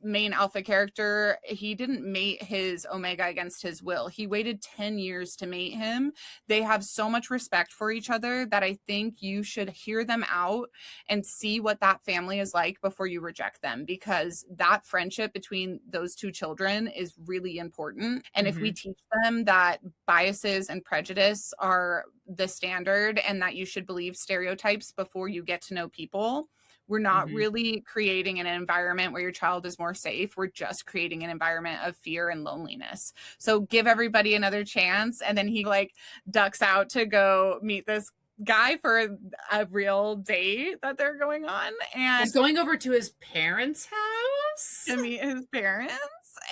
main alpha character, he didn't mate his Omega against his will. He waited 10 years to mate him. They have so much respect for each other that I think you should hear them out and see what that family is like before you reject them, because that friendship between those two children is really important. And if we teach them that biases and prejudice are the standard and that you should believe stereotypes before you get to know people, we're not really creating an environment where your child is more safe. We're just creating an environment of fear and loneliness. So give everybody another chance. And then he like ducks out to go meet this guy for a real date that they're going on. And he's going over to his parents' house to meet his parents.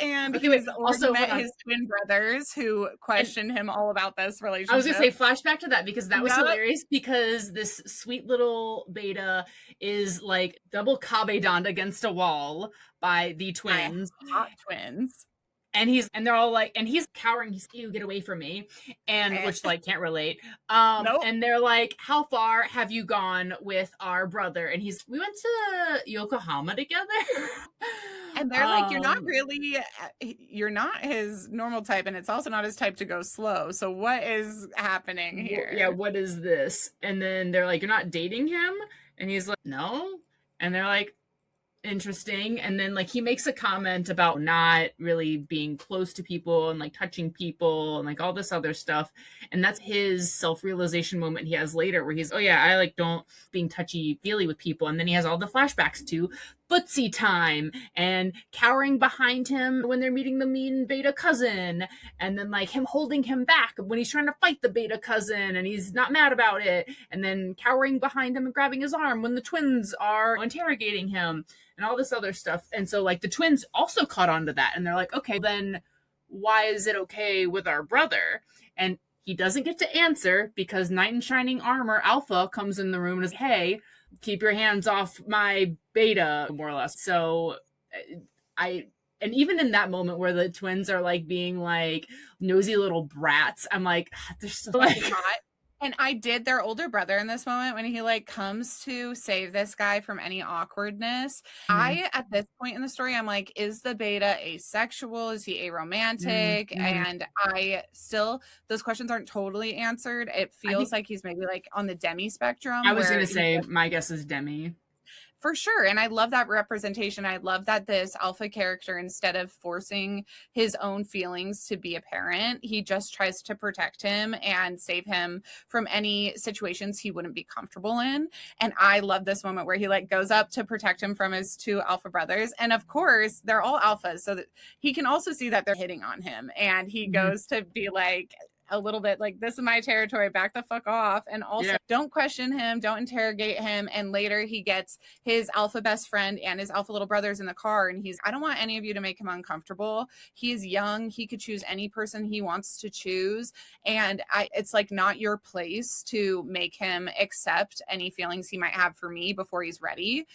And okay, he's also met his twin brothers who question him all about this relationship. I was going to say, flashback to that, because that was hilarious, because this sweet little beta is like double kabedoned against a wall by the twins. Hot twins. And they're all like, and he's cowering, he's, you get away from me. And which like can't relate. And they're like, how far have you gone with our brother? And we went to Yokohama together. And they're like, you're not his normal type, and it's also not his type to go slow. So what is happening here? Yeah, what is this? And then they're like, you're not dating him? And he's like, no. And they're like, interesting. And then like he makes a comment about not really being close to people and like touching people and like all this other stuff, and that's his self-realization moment he has later where he's, oh yeah, I like don't being touchy-feely with people. And then he has all the flashbacks to footsie time and cowering behind him when they're meeting the mean beta cousin, and then like him holding him back when he's trying to fight the beta cousin and he's not mad about it, and then cowering behind him and grabbing his arm when the twins are interrogating him and all this other stuff. And so like the twins also caught on to that, and they're like, okay, then why is it okay with our brother? And he doesn't get to answer because knight in shining armor Alpha comes in the room and is, hey, keep your hands off my beta, more or less. So and even in that moment where the twins are like being like nosy little brats, I'm like, they're so like hot. And I did their older brother in this moment when he like comes to save this guy from any awkwardness. At this point in the story, I'm like, is the beta asexual? Is he aromantic? And those questions aren't totally answered. It feels like he's maybe like on the demi spectrum. I was going to say, my guess is demi. For sure. And I love that representation. I love that this alpha character, instead of forcing his own feelings to be apparent, he just tries to protect him and save him from any situations he wouldn't be comfortable in. And I love this moment where he like goes up to protect him from his two alpha brothers. And of course, they're all alphas, so that he can also see that they're hitting on him. And he goes to be like, a little bit like, this is my territory, back the fuck off. And also don't question him, don't interrogate him. And later he gets his alpha best friend and his alpha little brothers in the car, and I don't want any of you to make him uncomfortable. He's young, he could choose any person he wants to choose, and it's like not your place to make him accept any feelings he might have for me before he's ready.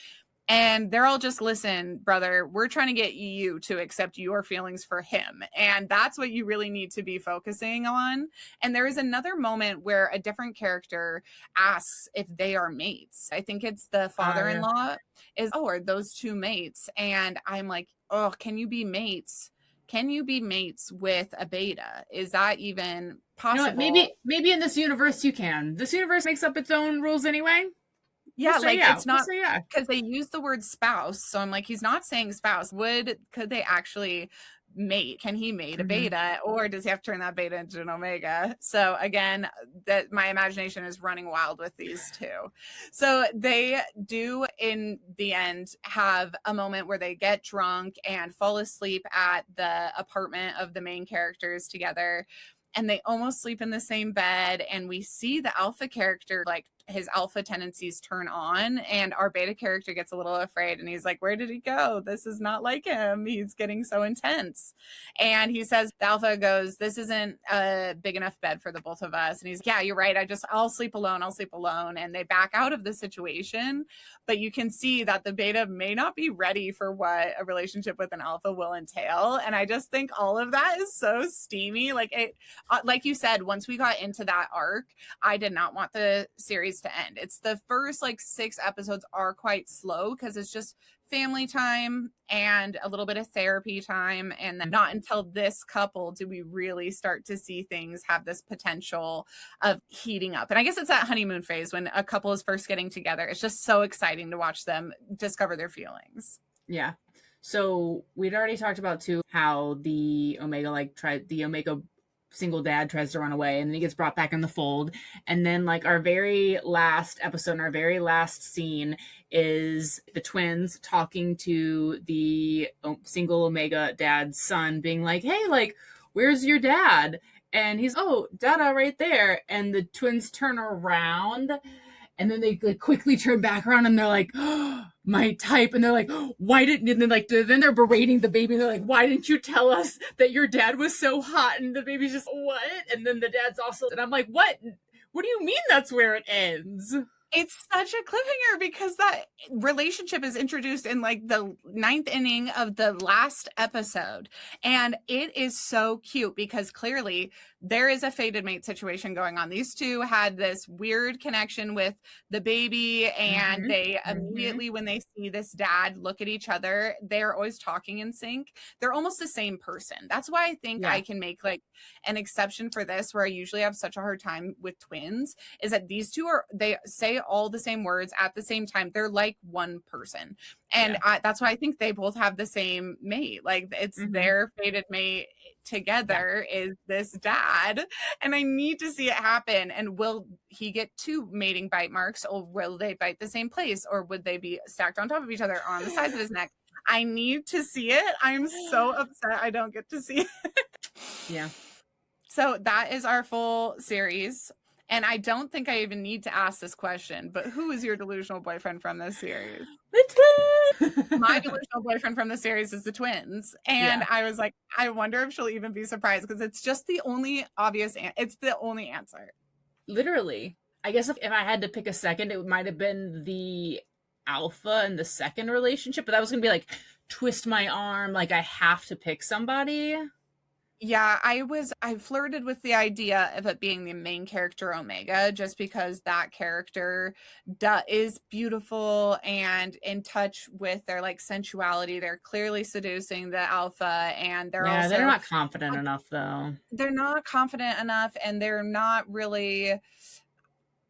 And they're all just, listen, brother, we're trying to get you to accept your feelings for him. And that's what you really need to be focusing on. And there is another moment where a different character asks if they are mates. I think it's the father-in-law is, oh, are those two mates? And I'm like, oh, can you be mates? Can you be mates with a beta? Is that even possible? You know, maybe in this universe you can. This universe makes up its own rules anyway. Yeah, like it's not because they use the word spouse. So I'm like, he's not saying spouse. Could they actually mate? Can he mate a beta, or does he have to turn that beta into an omega? So again, that my imagination is running wild with these two. So they do in the end have a moment where they get drunk and fall asleep at the apartment of the main characters together. And they almost sleep in the same bed. And we see the alpha character, like his alpha tendencies turn on, and our beta character gets a little afraid, and he's like, where did he go? This is not like him. He's getting so intense. And he says, the alpha goes, this isn't a big enough bed for the both of us. And he's, yeah, you're right. I'll sleep alone. I'll sleep alone. And they back out of the situation. But you can see that the beta may not be ready for what a relationship with an alpha will entail. And I just think all of that is so steamy. Like like you said, once we got into that arc, I did not want the series to end. It's the first like 6 episodes are quite slow because it's just family time and a little bit of therapy time, and then not until this couple do we really start to see things have this potential of heating up. And I guess it's that honeymoon phase when a couple is first getting together. It's just so exciting to watch them discover their feelings. Yeah. So we'd already talked about too how the omega single dad tries to run away, and then he gets brought back in the fold. And then like our very last episode, our very last scene is the twins talking to the single omega dad's son, being like, hey, like, where's your dad? And he's, oh, Dada right there. And the twins turn around, and then they like quickly turn back around, and they're like, oh, my type. And they're like, why didn't, and then they're berating the baby, and they're like, why didn't you tell us that your dad was so hot? And the baby's just, what? And then the dad's also, and I'm like, what do you mean that's where it ends? It's such a cliffhanger because that relationship is introduced in like the 9th inning of the last episode. And it is so cute because clearly there is a fated mate situation going on. These two had this weird connection with the baby, and they immediately, when they see this dad look at each other, they're always talking in sync. They're almost the same person. That's why I think I can make like an exception for this, where I usually have such a hard time with twins, is that these two they say all the same words at the same time. They're like one person. And that's why I think they both have the same mate. Like it's their fated mate together is this dad. And I need to see it happen. And will he get 2 mating bite marks, or will they bite the same place, or would they be stacked on top of each other on the sides of his neck? I need to see it. I'm so upset I don't get to see it. Yeah. So that is our full series. And I don't think I even need to ask this question, but who is your delusional boyfriend from this series? The twins! My delusional boyfriend from the series is the twins. And I was like, I wonder if she'll even be surprised, because it's just the only obvious, it's the only answer. Literally. I guess if I had to pick a second, it might have been the alpha in the second relationship, but that was going to be like, twist my arm, like I have to pick somebody. Yeah, I flirted with the idea of it being the main character Omega, just because that character is beautiful and in touch with their like sensuality. They're clearly seducing the alpha, and they're not confident enough though. They're not confident enough, and they're not really.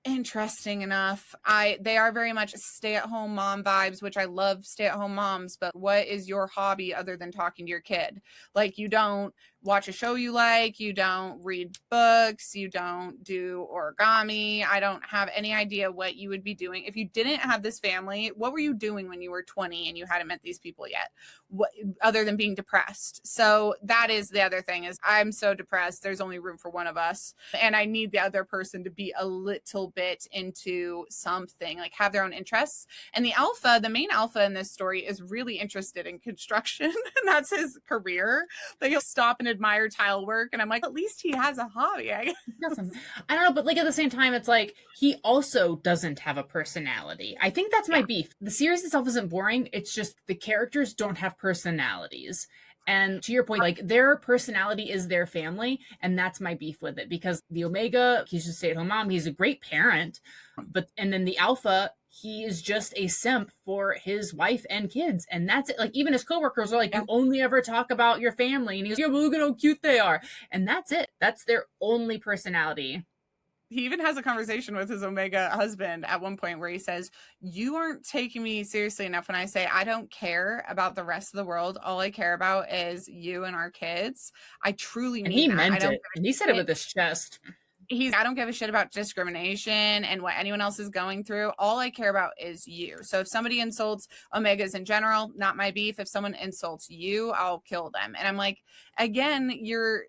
interesting enough. They are very much stay-at-home mom vibes, which I love stay-at-home moms, but what is your hobby other than talking to your kid? Like, you don't watch a show you like, you don't read books, you don't do origami. I don't have any idea what you would be doing. If you didn't have this family, what were you doing when you were 20 and you hadn't met these people yet? What, other than being depressed? So that is the other thing, is I'm so depressed. There's only room for one of us. And I need the other person to be a little bit into something, like have their own interests. And the main alpha in this story is really interested in construction. And that's his career. Like, he'll stop and admire tile work. And I'm like, at least he has a hobby, I guess. I don't know, but like at the same time, it's like he also doesn't have a personality. I think that's my beef. The series itself isn't boring. It's just the characters don't have personalities. And to your point, like, their personality is their family, and that's my beef with it. Because the Omega, he's just a stay-at-home mom. He's a great parent, and then the Alpha, he is just a simp for his wife and kids, and that's it. Like, even his coworkers are like, "You only ever talk about your family," and he's like, "Yeah, but look at how cute they are," and that's it. That's their only personality. He even has a conversation with his Omega husband at one point where he says, "You aren't taking me seriously enough when I say I don't care about the rest of the world. All I care about is you and our kids." I truly mean that. He meant it. And he said it with his chest. I don't give a shit about discrimination and what anyone else is going through. All I care about is you. So if somebody insults Omegas in general, not my beef. If someone insults you, I'll kill them. And I'm like, again, you're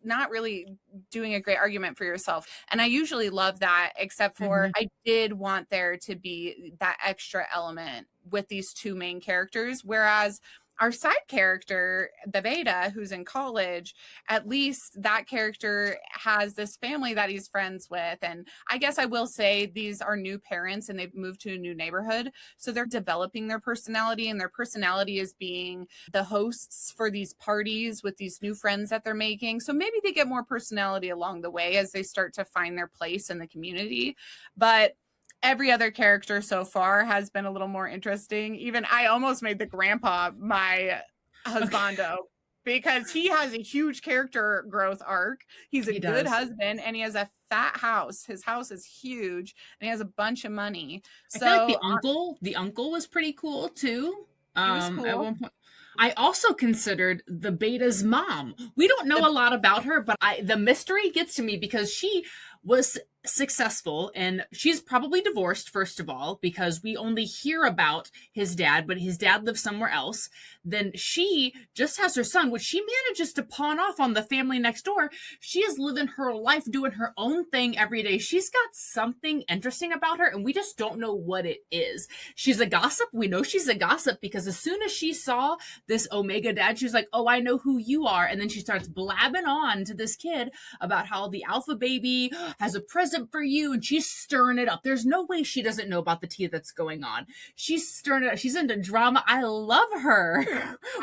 not really doing a great argument for yourself. And I usually love that, except for I did want there to be that extra element with these two main characters. Whereas our side character, the Beta, who's in college, at least that character has this family that he's friends with. And I guess I will say these are new parents and they've moved to a new neighborhood. So they're developing their personality, and their personality is being the hosts for these parties with these new friends that they're making. So maybe they get more personality along the way as they start to find their place in the community. But every other character so far has been a little more interesting. Even I almost made the grandpa my husbando because he has a huge character growth arc. He's a good husband, and he has a fat house. His house is huge, and he has a bunch of money. So I feel like the uncle was pretty cool too. He was cool. At one point. I also considered the Beta's mom. We don't know a lot about her, but the mystery gets to me because she was successful, and she's probably divorced, first of all, because we only hear about his dad, but his dad lives somewhere else. Then she just has her son, which she manages to pawn off on the family next door. She is living her life, doing her own thing every day. She's got something interesting about her, and we just don't know what it is. She's a gossip. We know she's a gossip because as soon as she saw this Omega dad, she was like, "Oh, I know who you are." And then she starts blabbing on to this kid about how the alpha baby has a present for you, and she's stirring it up. There's no way she doesn't know about the tea that's going on. She's stirring it up. She's into drama. I love her.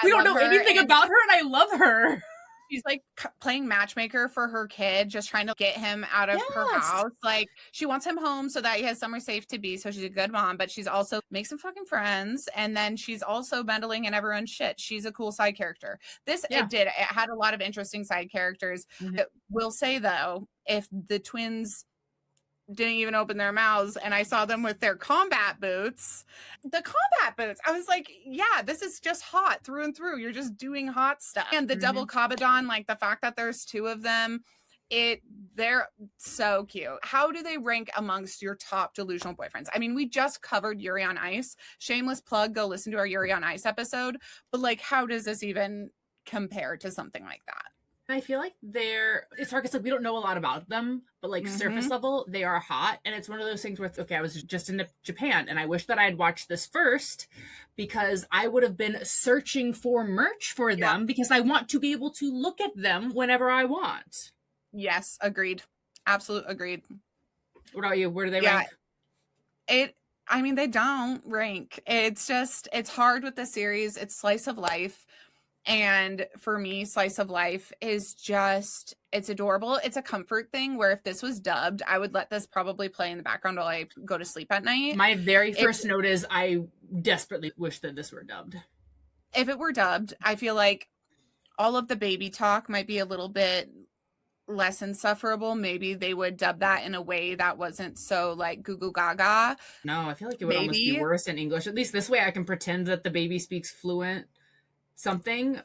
We don't know anything about her, and I love her. She's like playing matchmaker for her kid, just trying to get him out of her house. Like, she wants him home so that he has somewhere safe to be. So she's a good mom, but she's also makes some fucking friends. And then she's also meddling in everyone's shit. She's a cool side character. It had a lot of interesting side characters. I will say though, if the twins didn't even open their mouths and I saw them with their combat boots, I was like, yeah, this is just hot through and through. You're just doing hot stuff. And the double Kabadon, like the fact that there's two of them, they're so cute. How do they rank amongst your top delusional boyfriends? I mean, we just covered Yuri on Ice. Shameless plug, go listen to our Yuri on Ice episode. But like, how does this even compare to something like that? I feel like it's hard because like we don't know a lot about them, but like surface level, they are hot. And it's one of those things where I was just in Japan and I wish that I had watched this first because I would have been searching for merch for them because I want to be able to look at them whenever I want. Yes, agreed. Absolute agreed. What about you? Where do they rank? I mean, they don't rank. It's hard with the series. It's slice of life. And for me, slice of life is just, it's adorable. It's a comfort thing where if this was dubbed, I would let this probably play in the background while I go to sleep at night. My very first note is I desperately wish that this were dubbed. If it were dubbed, I feel like all of the baby talk might be a little bit less insufferable, maybe they would dub that in a way that wasn't so like goo goo gaga. No, I feel like it would almost be Maybe. worse in English. At least this way I can pretend that the baby speaks fluent something.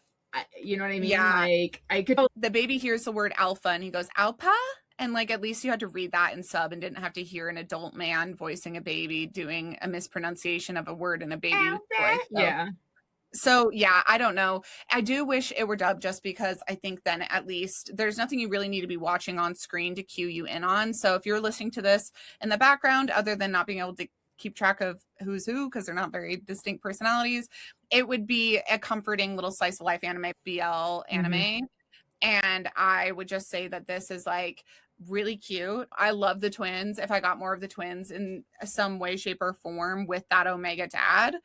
You know what I mean? Yeah. Like, I could. The baby hears the word alpha and he goes, alpha? And like, at least you had to read that in sub and didn't have to hear an adult man voicing a baby doing a mispronunciation of a word in a baby voice. Yeah. So yeah, I don't know. I do wish it were dubbed just because I think then at least there's nothing you really need to be watching on screen to cue you in on. So if you're listening to this in the background, other than not being able to keep track of who's who because they're not very distinct personalities, it would be a comforting little slice of life anime, BL anime. Mm-hmm. And I would just say that this is like really cute. I love the twins. If I got more of the twins in some way, shape, or form with that Omega dad,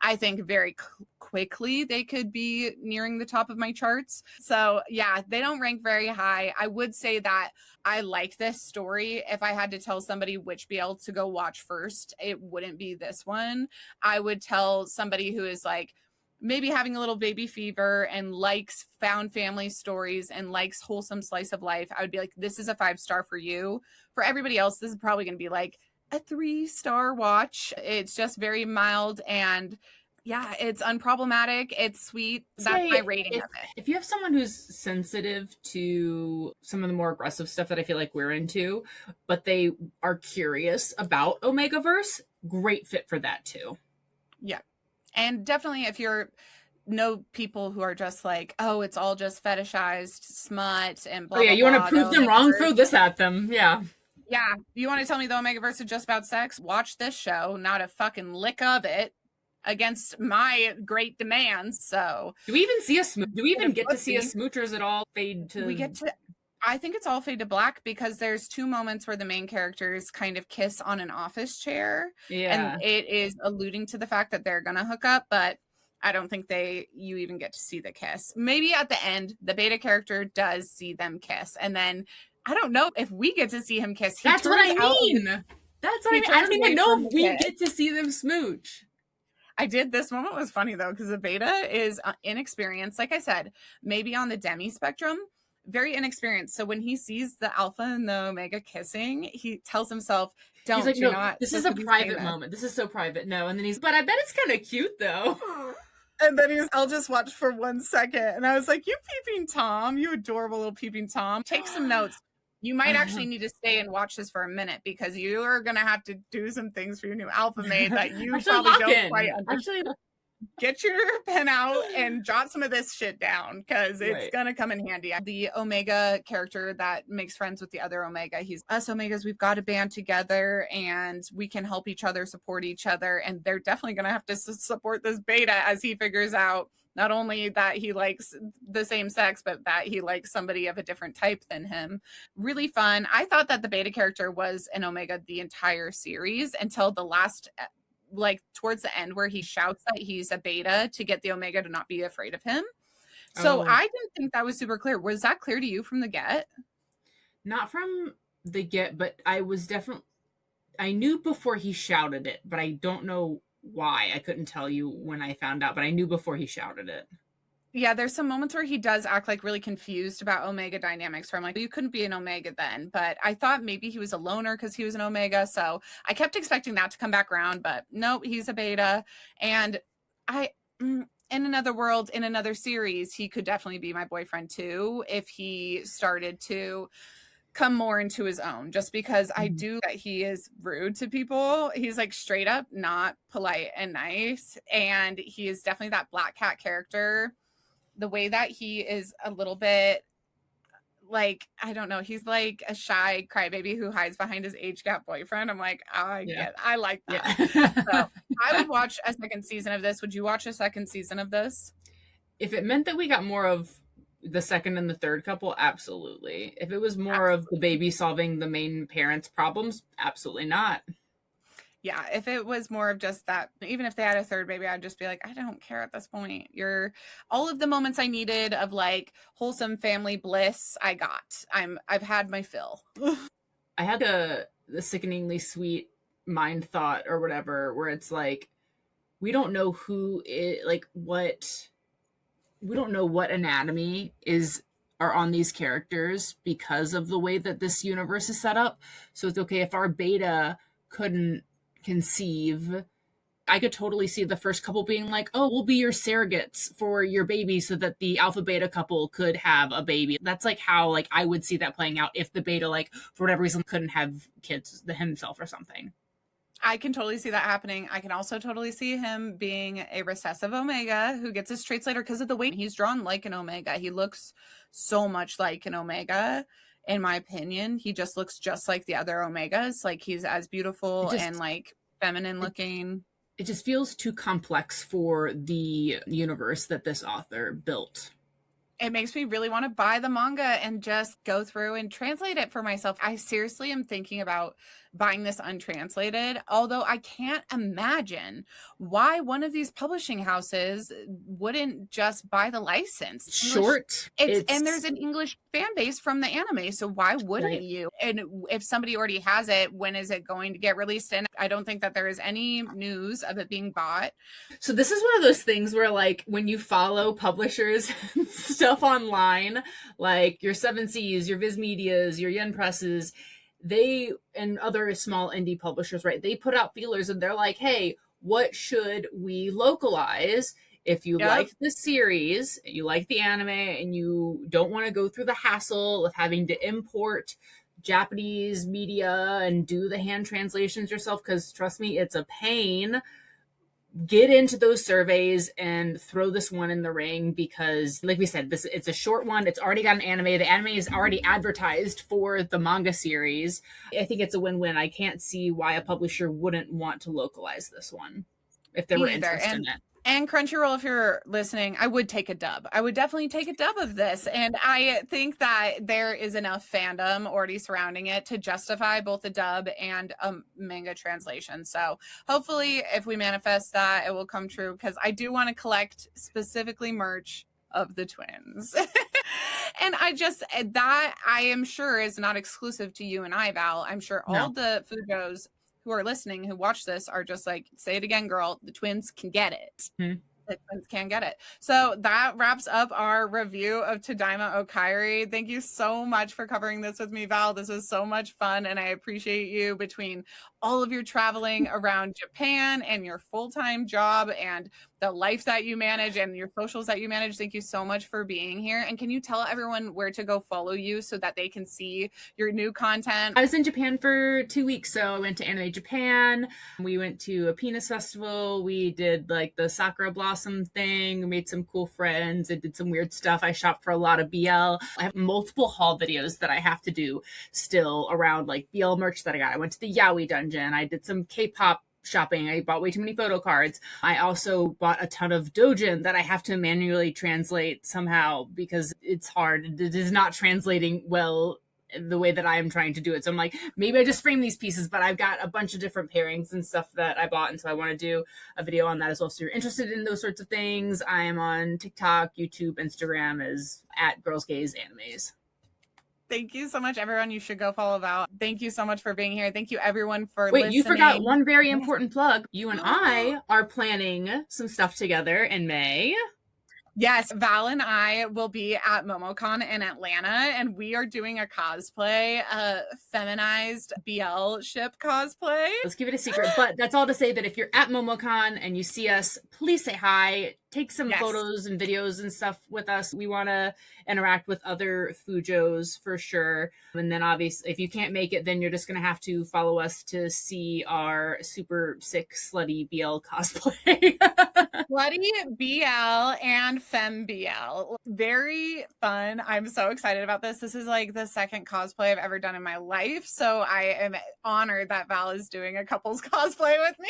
I think very quickly they could be nearing the top of my charts. So yeah, they don't rank very high. I would say that I like this story. If I had to tell somebody which BL to go watch first, it wouldn't be this one. I would tell somebody who is like maybe having a little baby fever and likes found family stories and likes wholesome slice of life. I would be like, this is a 5-star for you. For everybody else, this is probably going to be like a 3-star watch. It's just very mild and yeah, it's unproblematic. It's sweet. That's my rating of it. If you have someone who's sensitive to some of the more aggressive stuff that I feel like we're into, but they are curious about OMEGAVERSE, great fit for that too. Yeah. And definitely if you're know people who are just like, oh, it's all just fetishized smut and blah, oh yeah, blah, you want to prove them wrong, throw this at them. Yeah. Yeah. You want to tell me the OMEGAVERSE is just about sex? Watch this show, not a fucking lick of it against my great demands. So do we even see do we even get to see a smoochers at all fade to? We get to, I think it's all fade to black because there's 2 moments where the main characters kind of kiss on an office chair. Yeah. And it is alluding to the fact that they're going to hook up, but I don't think you even get to see the kiss. Maybe at the end, the beta character does see them kiss. And then I don't know if we get to see him kiss. That's what I mean. That's what I mean. I don't even know if we get to see them smooch. I did. This moment was funny though, because the beta is inexperienced. Like I said, maybe on the demi spectrum, very inexperienced. So when he sees the alpha and the omega kissing, he tells himself, don't, he's like, no, not. This is a private moment. This is so private. No. And then but I bet it's kind of cute though. And then I'll just watch for 1 second. And I was like, you peeping Tom, you adorable little peeping Tom. Take some notes. You might actually need to stay and watch this for a minute because you are going to have to do some things for your new alpha mate that you probably don't quite understand. Get your pen out and jot some of this shit down because it's going to come in handy. The Omega character that makes friends with the other Omega, he's us Omegas, we've got to band together and we can help each other, support each other. And they're definitely going to have to support this beta as he figures out not only that he likes the same sex, but that he likes somebody of a different type than him. Really fun. I thought that the beta character was an Omega the entire series until the last, like towards the end where he shouts that he's a beta to get the Omega to not be afraid of him. So I didn't think that was super clear. Was that clear to you from the get? Not from the get, but I knew before he shouted it, but I don't know why. I couldn't tell you when I found out, but I knew before he shouted it. Yeah, there's some moments where he does act like really confused about Omega dynamics where I'm like, you couldn't be an Omega then. But I thought maybe he was a loner because he was an Omega. So I kept expecting that to come back around, but nope, he's a beta. And in another world, in another series, he could definitely be my boyfriend too if he started to come more into his own, just because I do that he is rude to people. He's like straight up not polite and nice. And he is definitely that black cat character. The way that he is a little bit like, I don't know, he's like a shy crybaby who hides behind his age gap boyfriend. I'm like, I like that. Yeah. So I would watch a second season of this. Would you watch a second season of this? If it meant that we got more of the second and the third couple, absolutely. If it was more of the baby solving the main parents' problems, absolutely not. Yeah, if it was more of just that, even if they had a third baby, I'd just be like, I don't care at this point. You're all of the moments I needed of like wholesome family bliss, I got. I've had my fill. I had the sickeningly sweet mind thought or whatever, where it's like, we don't know we don't know what anatomy is are on these characters because of the way that this universe is set up. So it's okay if our beta couldn't conceive. I could totally see the first couple being like, oh, we'll be your surrogates for your baby so that the alpha beta couple could have a baby. That's like how like I would see that playing out if the beta, like, for whatever reason, couldn't have kids himself or something. I can totally see that happening. I can also totally see him being a recessive Omega who gets his traits later because of the way he's drawn like an Omega. He looks so much like an Omega, in my opinion. He just looks just like the other Omegas. Like, he's as beautiful and like feminine looking. It just feels too complex for the universe that this author built. It makes me really want to buy the manga and just go through and translate it for myself. I seriously am thinking about buying this untranslated, although I can't imagine why one of these publishing houses wouldn't just buy the license. Short. And there's an English fan base from the anime, so why wouldn't you? And if somebody already has it, when is it going to get released? And I don't think that there is any news of it being bought. So this is one of those things where, like, when you follow publishers and stuff online, like your 7Cs, your Viz Medias, your Yen Presses, they and other small indie publishers, right? They put out feelers and they're like, hey, what should we localize? If you like the series, you like the anime, and you don't want to go through the hassle of having to import Japanese media and do the hand translations yourself, because trust me, it's a pain. Get into those surveys and throw this one in the ring, because like we said, it's a short one. It's already got an anime. The anime is already advertised for the manga series. I think it's a win-win. I can't see why a publisher wouldn't want to localize this one if they were interested in it. And Crunchyroll, if you're listening, I would take a dub. I would definitely take a dub of this. And I think that there is enough fandom already surrounding it to justify both a dub and a manga translation. So hopefully if we manifest that, it will come true, because I do want to collect specifically merch of the twins. And that I am sure is not exclusive to you and I, Val. I'm sure all the Fujos who are listening, who watch this, are just like, say it again, girl, the twins can get it. The twins can get it. So that wraps up our review of Tadaima Okaeri. Thank you so much for covering this with me, Val. This was so much fun, and I appreciate you, between all of your traveling around Japan and your full-time job and the life that you manage and your socials that you manage. Thank you so much for being here. And can you tell everyone where to go follow you so that they can see your new content? I was in Japan for 2 weeks. So I went to Anime Japan. We went to a penis festival. We did like the Sakura Blossom thing. We made some cool friends. I did some weird stuff. I shopped for a lot of BL. I have multiple haul videos that I have to do still around like BL merch that I got. I went to the Yaoi dungeon. I did some K-pop shopping. I bought way too many photo cards. I also bought a ton of dojin that I have to manually translate somehow because it's hard. It is not translating well the way that I am trying to do it. So I'm like, maybe I just frame these pieces, but I've got a bunch of different pairings and stuff that I bought. And so I want to do a video on that as well. So if you're interested in those sorts of things, I am on TikTok, YouTube, Instagram as @GirlsGazeAnimes. Thank you so much, everyone. You should go follow Val. Thank you so much for being here. Thank you, everyone, for listening. Wait, you forgot one very important plug. You and I are planning some stuff together in May. Yes, Val and I will be at MomoCon in Atlanta, and we are doing a cosplay, a feminized BL ship cosplay. Let's give it a secret, but that's all to say that if you're at MomoCon and you see us, please say hi. Take some photos and videos and stuff with us. We want to interact with other Fujos for sure. And then obviously, if you can't make it, then you're just going to have to follow us to see our super sick, slutty BL cosplay. Slutty BL and Femme BL. Very fun. I'm so excited about this. This is like the second cosplay I've ever done in my life. So I am honored that Val is doing a couple's cosplay with me.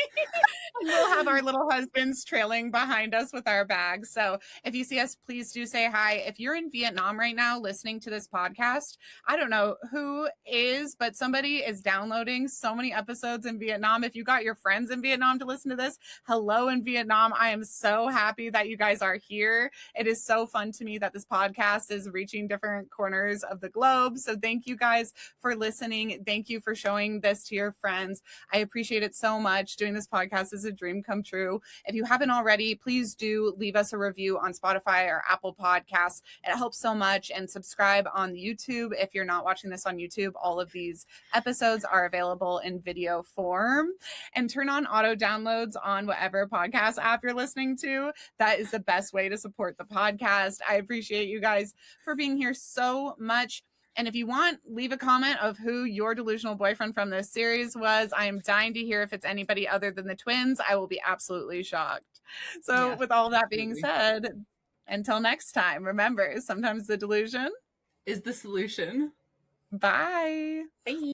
And we'll have our little husbands trailing behind us with our bags. So if you see us, please do say hi. If you're in Vietnam right now listening to this podcast, I don't know who is, but somebody is downloading so many episodes in Vietnam. If you got your friends in Vietnam to listen to this, hello in Vietnam. I am so happy that you guys are here. It is so fun to me that this podcast is reaching different corners of the globe. So thank you guys for listening. Thank you for showing this to your friends. I appreciate it so much. Doing this podcast is a dream come come true. If you haven't already, please do leave us a review on Spotify or Apple Podcasts. It helps so much. And subscribe on YouTube. If you're not watching this on YouTube, all of these episodes are available in video form. And turn on auto downloads on whatever podcast app you're listening to. That is the best way to support the podcast. I appreciate you guys for being here so much. And if you want, leave a comment of who your delusional boyfriend from this series was. I am dying to hear if it's anybody other than the twins. I will be absolutely shocked. So with all that being said, until next time, remember, sometimes the delusion is the solution. Bye. Bye.